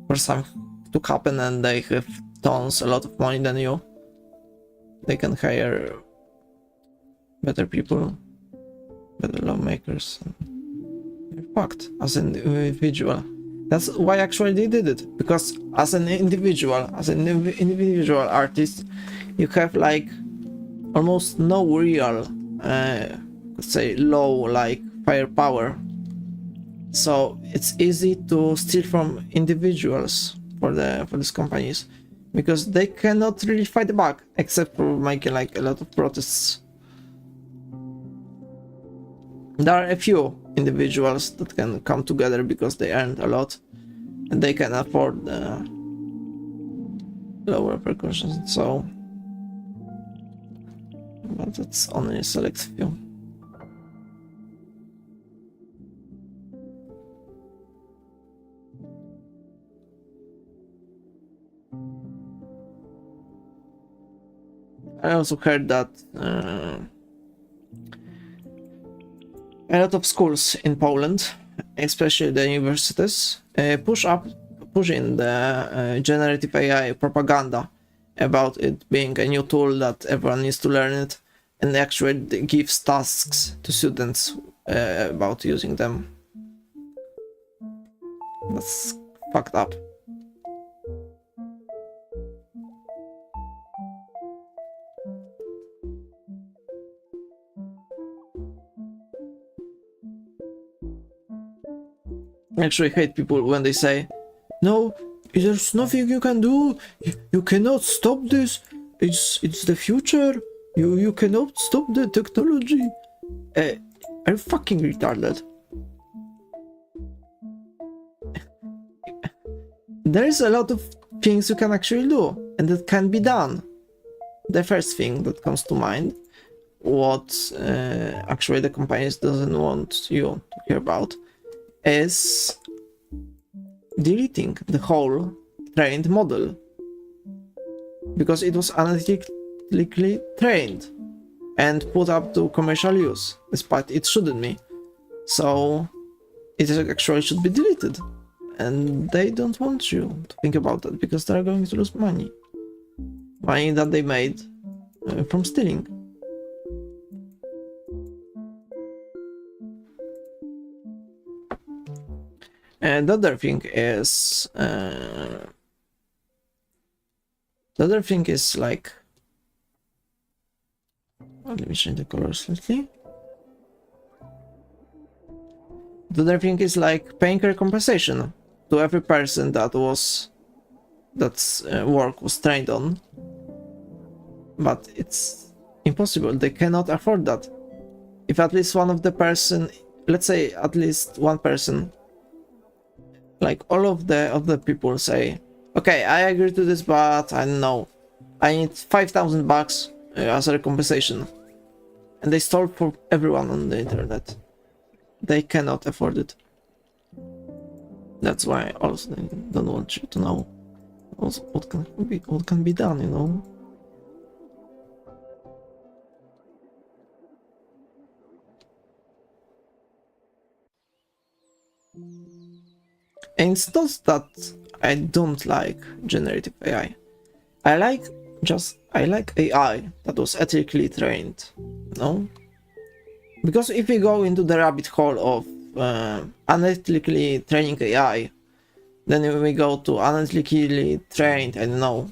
for something to happen, and they have a lot of money than you. They can hire better people, better lawmakers. fucked as an individual. That's why actually they did it, because as an individual, individual artist, you have like almost no real, let's say, low like firepower. So it's easy to steal from individuals for these companies, because they cannot really fight back except for making like a lot of protests. There are a few individuals that can come together because they earned a lot and they can afford lower repercussions. So, but it's only a select few. I also heard that a lot of schools in Poland, especially the universities, push in the generative AI propaganda about it being a new tool that everyone needs to learn it, and actually gives tasks to students about using them. That's fucked up. I actually hate people when they say, no, there's nothing you can do, you cannot stop this, it's the future, you cannot stop the technology. Are you fucking retarded? There's a lot of things you can actually do, and that can be done. The first thing that comes to mind, what actually the companies doesn't want you to hear about, is deleting the whole trained model, because it was analytically trained and put up to commercial use, despite it shouldn't be. So it actually should be deleted, and they don't want you to think about that because they're going to lose money that they made from stealing. And the other thing is like, let me change the color slightly. The other thing is like paying compensation to every person that's work was trained on, but it's impossible. They cannot afford that. If at least one of the person, let's say at least one person, like all of the people say, okay, I agree to this, but I don't know, I need $5,000 as a compensation, and they stole for everyone on the internet. They cannot afford it. That's why also they don't want you to know also what can be done, you know. And it's not that I don't like generative AI. I like AI that was ethically trained, you know? Because if we go into the rabbit hole of unethically training AI, then we go to unethically trained, I don't know,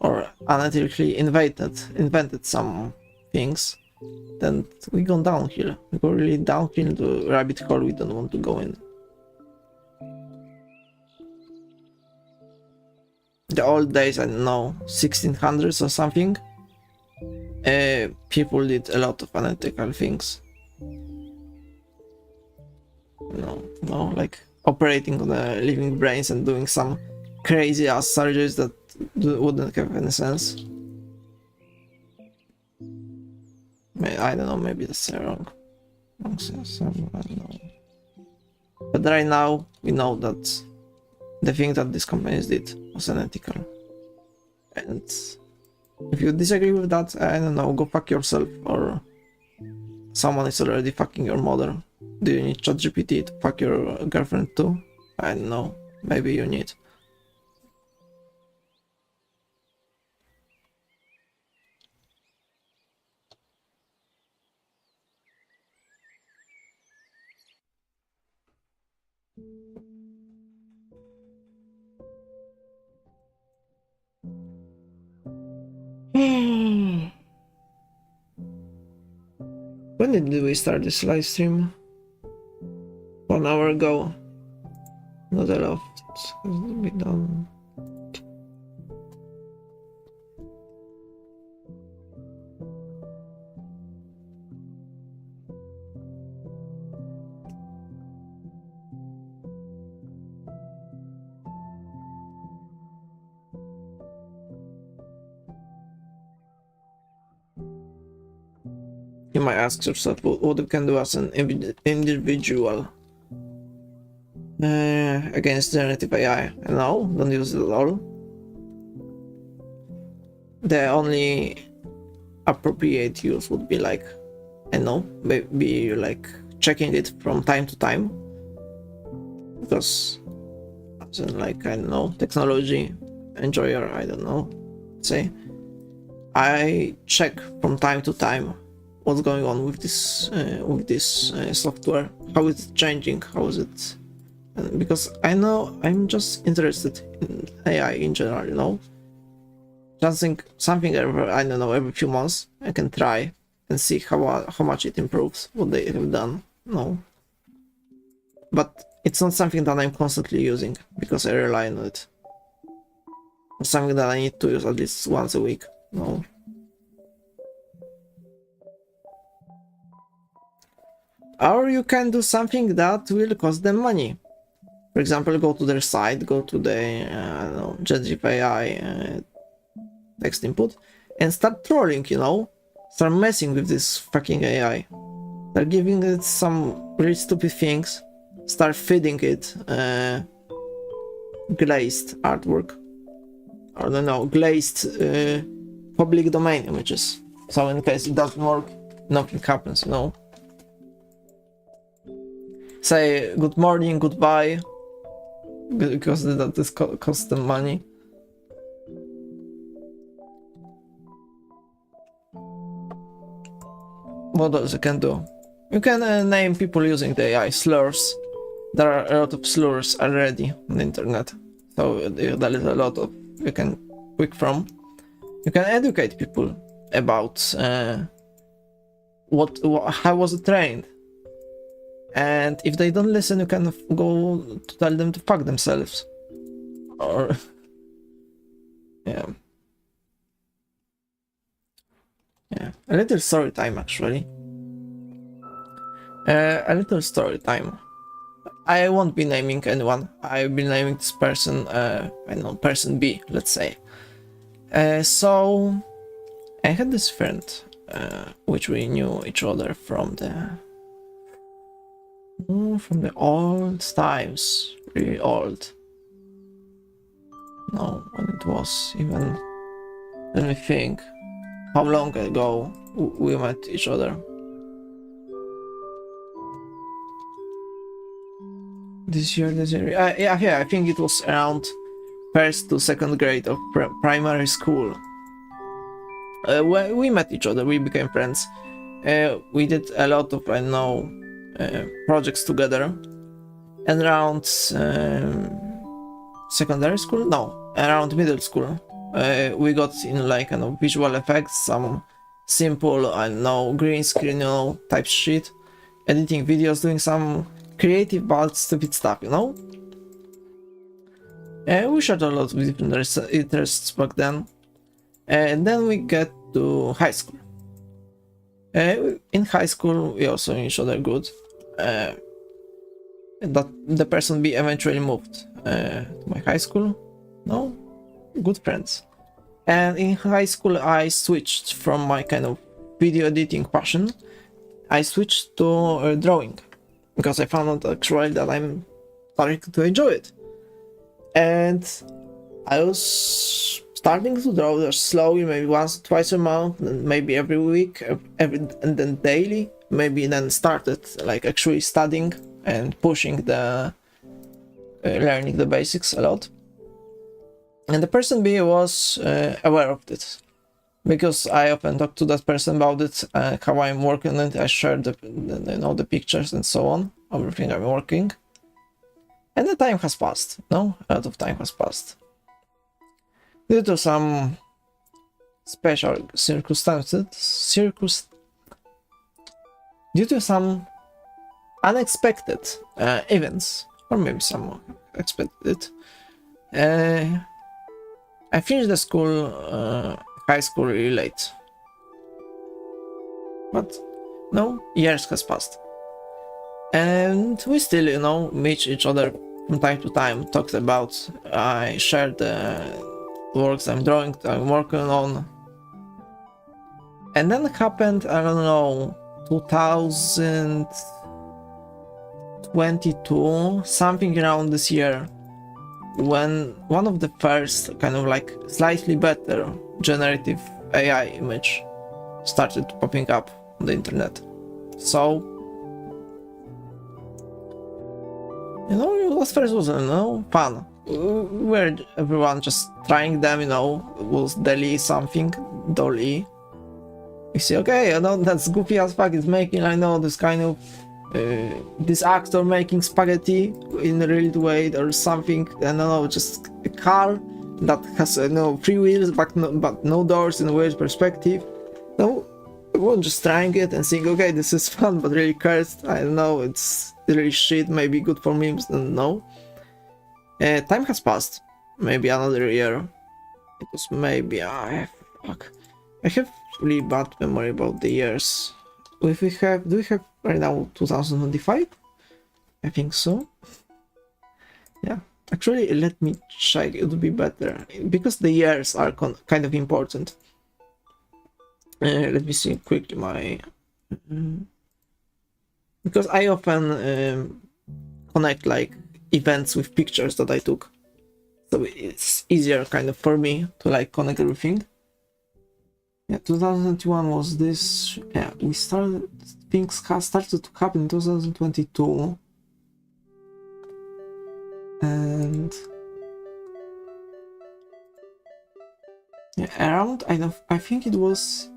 or unethically invented some things, then we go downhill. We go really downhill into rabbit hole we don't want to go in. The old days, I don't know, 1600s or something, people did a lot of unethical things. No, like operating on the living brains and doing some crazy ass surgeries that wouldn't have any sense. I don't know, maybe that's wrong. I don't know. But right now, we know that the thing that these companies did was unethical. And if you disagree with that, I don't know, go fuck yourself, or someone is already fucking your mother. Do you need ChatGPT to fuck your girlfriend too? I don't know, maybe you need. When did we start this live stream? 1 hour ago. Not a lot has been done. You might ask yourself what you can do as an individual against generative AI. No, don't use it at all. The only appropriate use would be like, I don't know, maybe like checking it from time to time. Because, as in like, I don't know, technology enjoyer, I don't know, say, I check from time to time what's going on with this software, how it's changing, how is it, because I know I'm just interested in AI in general, you know, something every, I don't know, every few months I can try and see how much it improves what they have done, no, but it's not something that I'm constantly using because I rely on it. It's something that I need to use at least once a week, no. Or you can do something that will cost them money. For example, go to their site, go to the I don't know, generative AI text input, and start trolling, you know? Start messing with this fucking AI. Start giving it some really stupid things. Start feeding it glazed artwork. Or no, glazed public domain images. So in case it doesn't work, nothing happens, you know? Say good morning, goodbye, because that is cost them money. What else you can do? You can name people using the AI slurs. There are a lot of slurs already on the internet, so there is a lot of you can pick from. You can educate people about how was it trained. And if they don't listen, you can go to tell them to fuck themselves. Or... yeah. Yeah. A little story time, actually. A little story time. I won't be naming anyone. I'll be naming this person, I don't know, person B, let's say. So... I had this friend, which we knew each other from the old times, really old. No, when it was even, let me think, how long ago we met each other. This year, yeah, I think it was around 1st to 2nd grade of primary school. We met each other, we became friends. We did a lot of, I know, projects together, and around secondary school, no, around middle school, we got in like kind of visual effects, some simple, I don't know, green screen, you know, type shit, editing videos, doing some creative but stupid stuff, you know. We shared a lot of different interests back then, and then we get to high school. In high school, we also knew each other good. That the person B eventually moved to my high school. No, good friends. And in high school, I switched from my kind of video editing passion. I switched to drawing because I found out actually that I'm starting to enjoy it. And I was starting to draw just slowly, maybe once, twice a month, and maybe every week, and then daily. Maybe then started like actually studying and pushing the learning the basics a lot. And the person B was aware of this because I often talk to that person about it, how I'm working on it. I share the pictures and so on, everything I'm working. And the time has passed, no? A lot of time has passed. Due to some special circumstances, due to some unexpected events, or maybe some expected, I finished the school, high school really late. But no, years has passed. And we still, you know, meet each other from time to time, talked about, I shared the works I'm drawing, I'm working on. And then happened, I don't know, 2022, something around this year, when one of the first kind of like slightly better generative AI image started popping up on the internet. So, you know, it was first was, you know, fun. Where everyone just trying them, you know, was Dolly something, Dolly. You see, okay, I know that's goofy as fuck, it's making, I know, this kind of this actor making spaghetti in a real way or something. I don't know, just a car that has no 3 wheels but no doors in a weird perspective. No, everyone just trying it and saying, okay, this is fun but really cursed. I don't know, it's really shit, maybe good for memes, no. Time has passed, maybe another year. It was maybe, fuck. I have really bad memory about the years. Do we have right now 2025? I think so. Yeah, actually, let me check, it would be better, because the years are kind of important. Let me see quickly my... because I often connect like events with pictures that I took. So it's easier kind of for me to like connect everything. Yeah, 2021 was this. Yeah, we started. Things started to happen in 2022, and yeah, around I think it was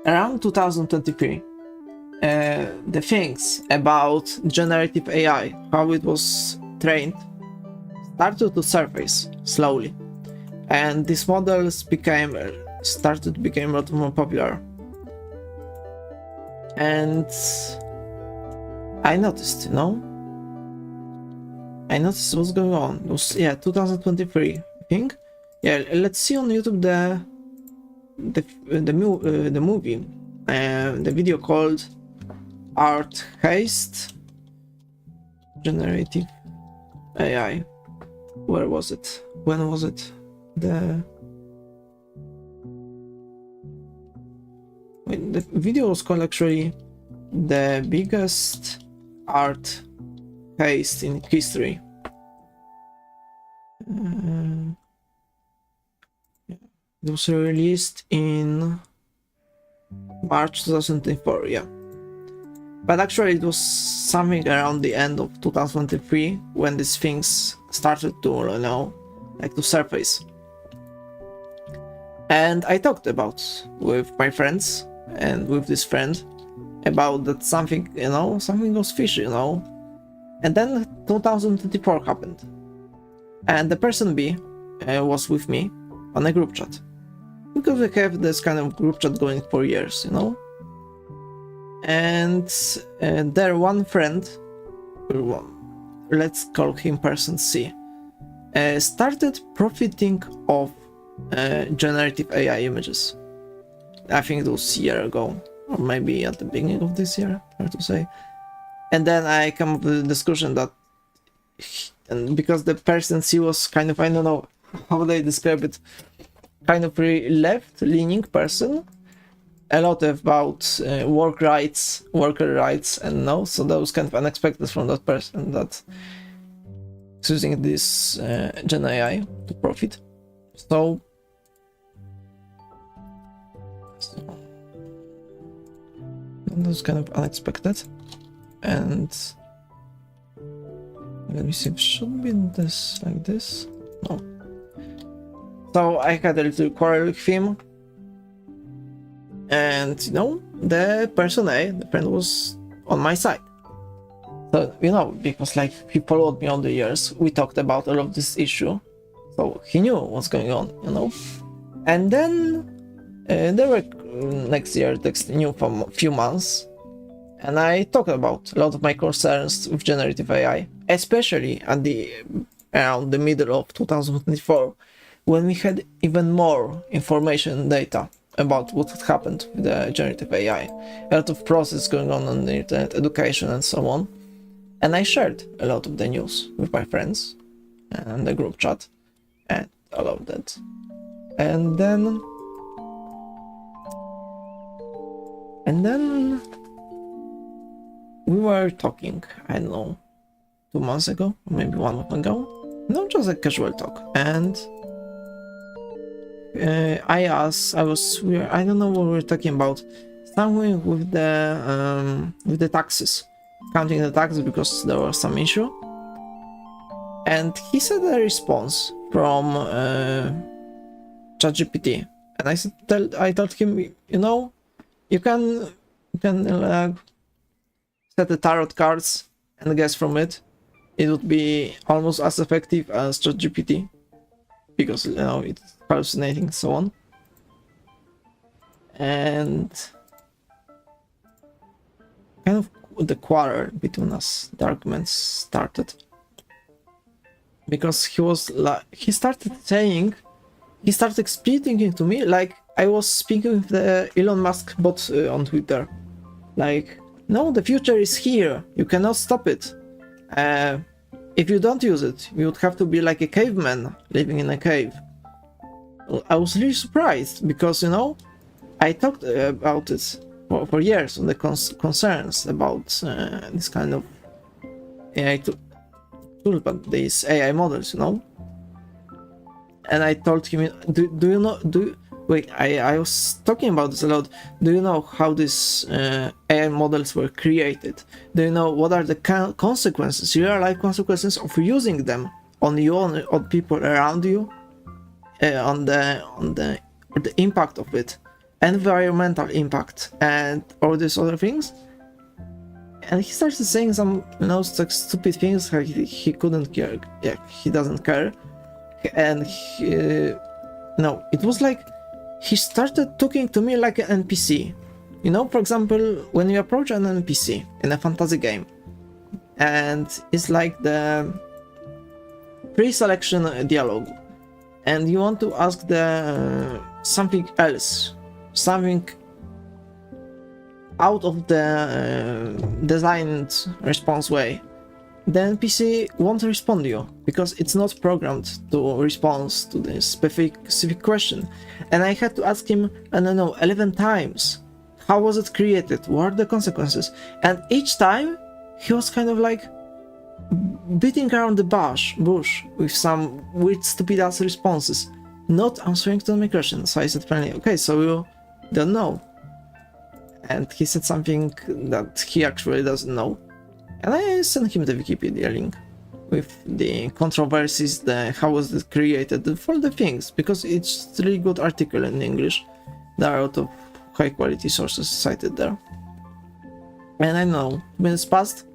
around 2023. The things about generative AI, how it was trained, started to surface slowly, and these models started to become a lot more popular. And I noticed, you know, what's going on. It was 2023, I think. Yeah, let's see on YouTube the movie, the video called Art Haste Generative AI. Where was it? When was it? The video was called actually The Biggest Art Heist in History. It was released in March 2024, yeah. But actually it was something around the end of 2023 when these things started to, you know, like to surface. And I talked about with my friends and with this friend about that something, you know, something was fishy, you know. And then 2024 happened. And the person B was with me on a group chat. Because we have this kind of group chat going for years, you know. And their one friend, let's call him person C, started profiting of generative AI images. I think it was a year ago, or maybe at the beginning of this year, hard to say. And then I come up with the discussion that, and because the person C was kind of, I don't know how they describe it, kind of really left-leaning person, a lot about worker rights, and no, so that was kind of unexpected from that person that is using this Gen AI to profit. So that was kind of unexpected. And let me see, it should be this like this. No. So I had a little quarrel with him. And you know, the person A, the friend, was on my side. So, you know, because like he followed me all the years, we talked about all of this issue, so he knew what's going on, you know. And then there were next new for a few months, and I talked about a lot of my concerns with generative AI, especially at around the middle of 2024, when we had even more information and data about what had happened with the generative AI, a lot of process going on the internet, education, and so on. And I shared a lot of the news with my friends and the group chat and all of that. And then we were talking, I don't know, 2 months ago, or maybe 1 month ago. No, just a casual talk. And I don't know what we were talking about. Something with the taxes. Counting the taxes because there was some issue. And he said a response from ChatGPT. And I told him, you know, you can set the tarot cards and guess from it. It would be almost as effective as ChatGPT because, you know, it's hallucinating and so on. And kind of the quarrel between us, the arguments started. Because he started speaking to me like I was speaking with the Elon Musk bot on Twitter. Like, no, the future is here, you cannot stop it. If you don't use it, you would have to be like a caveman living in a cave. I was really surprised because, you know, I talked about it for years on the concerns about this kind of AI tool, but these AI models, you know. And I told him, I was talking about this a lot. Do you know how these AI models were created? Do you know what are the consequences, real life consequences of using them on you, on people around you, on the impact of it, environmental impact, and all these other things? And he started saying some, you know, stupid things like he couldn't care. Yeah, he doesn't care. And it was like he started talking to me like an NPC. You know, for example, when you approach an NPC in a fantasy game, and it's like the pre-selection dialogue, and you want to ask the something else, something out of the designed response way, the NPC won't respond to you because it's not programmed to respond to this specific question. And I had to ask him, I don't know, 11 times, how was it created? What are the consequences? And each time he was kind of like beating around the bush with some weird stupid ass responses, not answering to my question. So I said finally, okay, so you don't know. And he said something that he actually doesn't know. And I sent him the Wikipedia link with the controversies, how was it created, for the things, because it's a really good article in English. There are a lot of high quality sources cited there. And I know, minutes passed,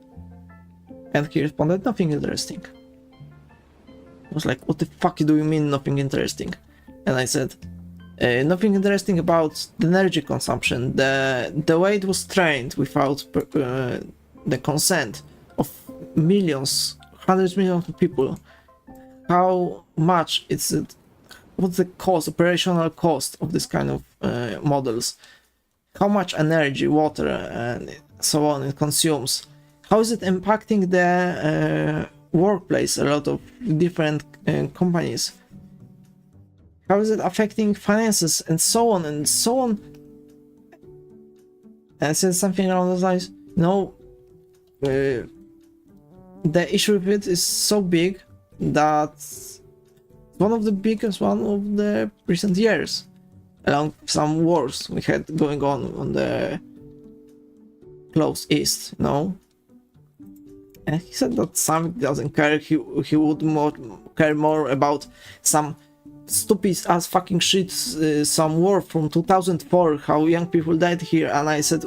and he responded, nothing interesting. I was like, what the fuck do you mean nothing interesting? And I said, nothing interesting about the energy consumption, the way it was trained without the consent of millions, hundreds of millions of people. How much what's the operational cost of this kind of models? How much energy, water, and so on it consumes? How is it impacting the workplace? A lot of different companies. How is it affecting finances, and so on and so on? And I said something along those lines. No, the issue with it is so big that one of the biggest one of the recent years, along some wars we had going on the close east, you know. And he said that Sam doesn't care. He would care more about some stupid as fucking shit, some war from 2004, how young people died here. And I said,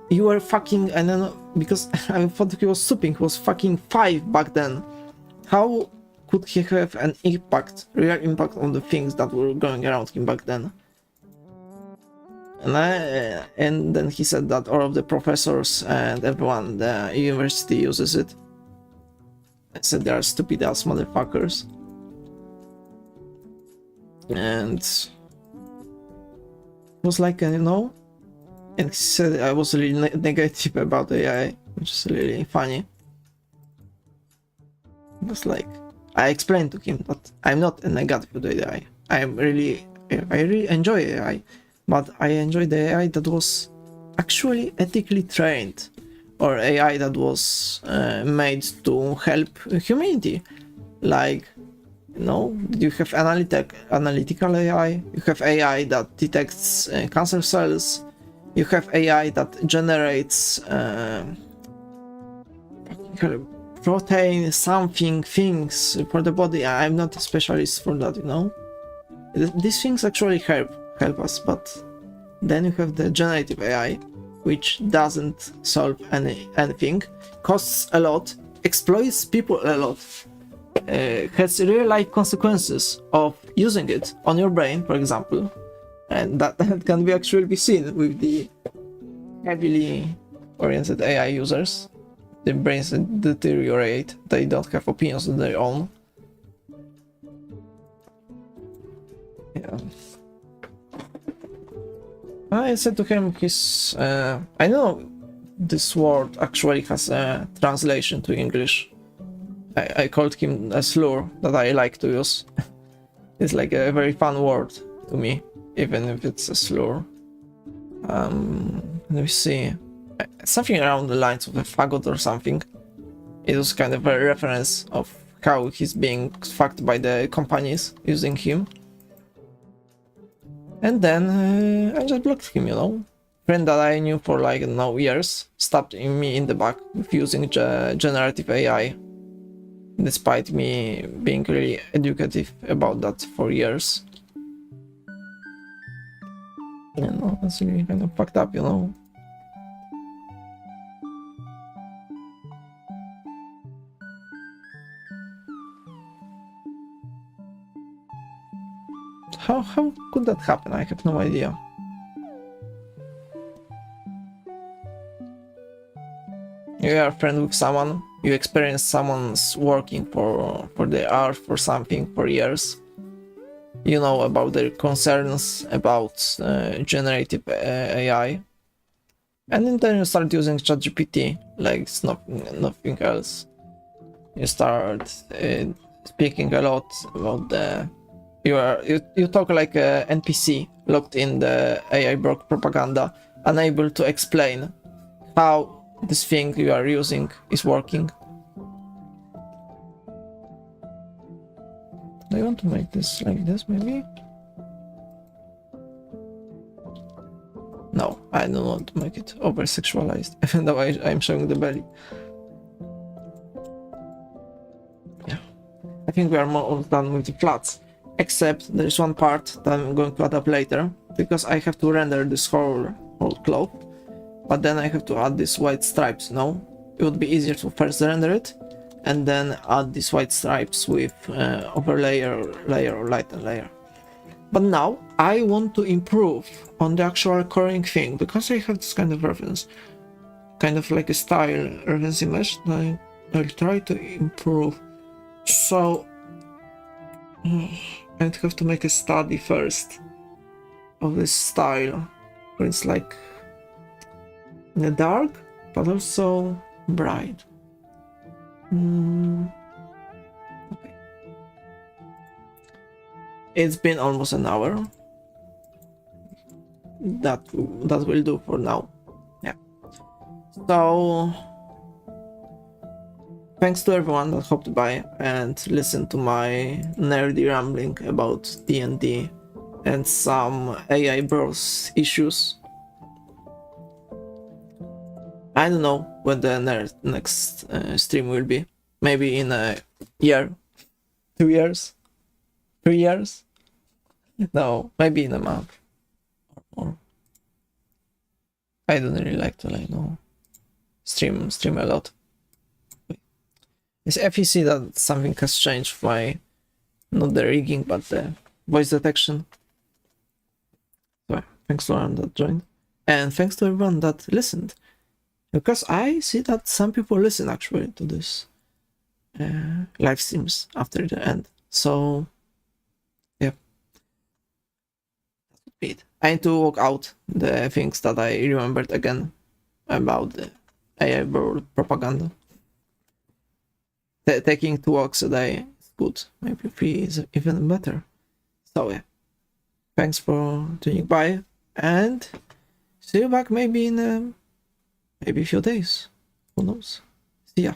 you were fucking, I don't know, because I thought he was stooping, he was fucking 5 back then. How could he have an impact, real impact on the things that were going around him back then? And then he said that all of the professors and everyone, the university uses it. I said they are stupid ass motherfuckers. And it was like, you know, and he said I was really negative about AI, which is really funny. It was like, I explained to him that I'm not a negative with AI. I really enjoy AI, but I enjoy the AI that was actually ethically trained, or AI that was made to help humanity. Like, you know, you have analytical AI, you have AI that detects cancer cells, you have AI that generates protein things for the body. I'm not a specialist for that, you know. These things actually help us, but then you have the generative AI, which doesn't solve anything, costs a lot, exploits people a lot, has real life consequences of using it on your brain, for example, and that can be actually be seen with the heavily oriented AI users. Their brains deteriorate, they don't have opinions of their own. Yeah. I said to him, I know this word actually has a translation to English. I called him a slur that I like to use. It's like a very fun word to me, even if it's a slur. Let me see. Something around the lines of a faggot or something. It was kind of a reference of how he's being fucked by the companies using him. And then I just blocked him, you know. Friend that I knew for like, no years stabbed me in the back with using generative AI, despite me being really educative about that for years. You know, that's really kind of fucked up, you know. How could that happen? I have no idea. You are a friend with someone, you experience someone's working for the art for something for years. You know about their concerns about generative AI, and then you start using ChatGPT like it's nothing else. You start speaking a lot about the you talk like a NPC locked in the AI propaganda, unable to explain how this thing you are using is working. Do I want to make this like this, maybe? No, I don't want to make it over-sexualized, even though I'm showing the belly. Yeah. I think we are more done with the flats. Except there's one part that I'm going to add up later, because I have to render this whole cloth, but then I have to add these white stripes, you know? It would be easier to first render it, and then add these white stripes with overlay layer or lighten layer. But now I want to improve on the actual coloring thing, because I have this kind of reference, kind of like a style reference image that I'll try to improve. So I'd have to make a study first of this style, where it's like in the dark, but also bright. Okay. It's been almost an hour. That will do for now. Yeah. So thanks to everyone that hopped by and listened to my nerdy rambling about D&D and some AI Bros issues. I don't know when the next stream will be. Maybe in a year, 2 years, 3 years? No, maybe in a month or more. I don't really like to stream a lot. It's FEC that something has changed by not the rigging but the voice detection. So thanks to everyone that joined, and thanks to everyone that listened, because I see that some people listen actually to this live streams after the end. So yeah, that would be it. I need to work out the things that I remembered again about the AI world propaganda. Taking 2 walks a day is good. Maybe 3 is even better. So yeah, thanks for tuning by, and see you back maybe in maybe a few days. Who knows? See ya.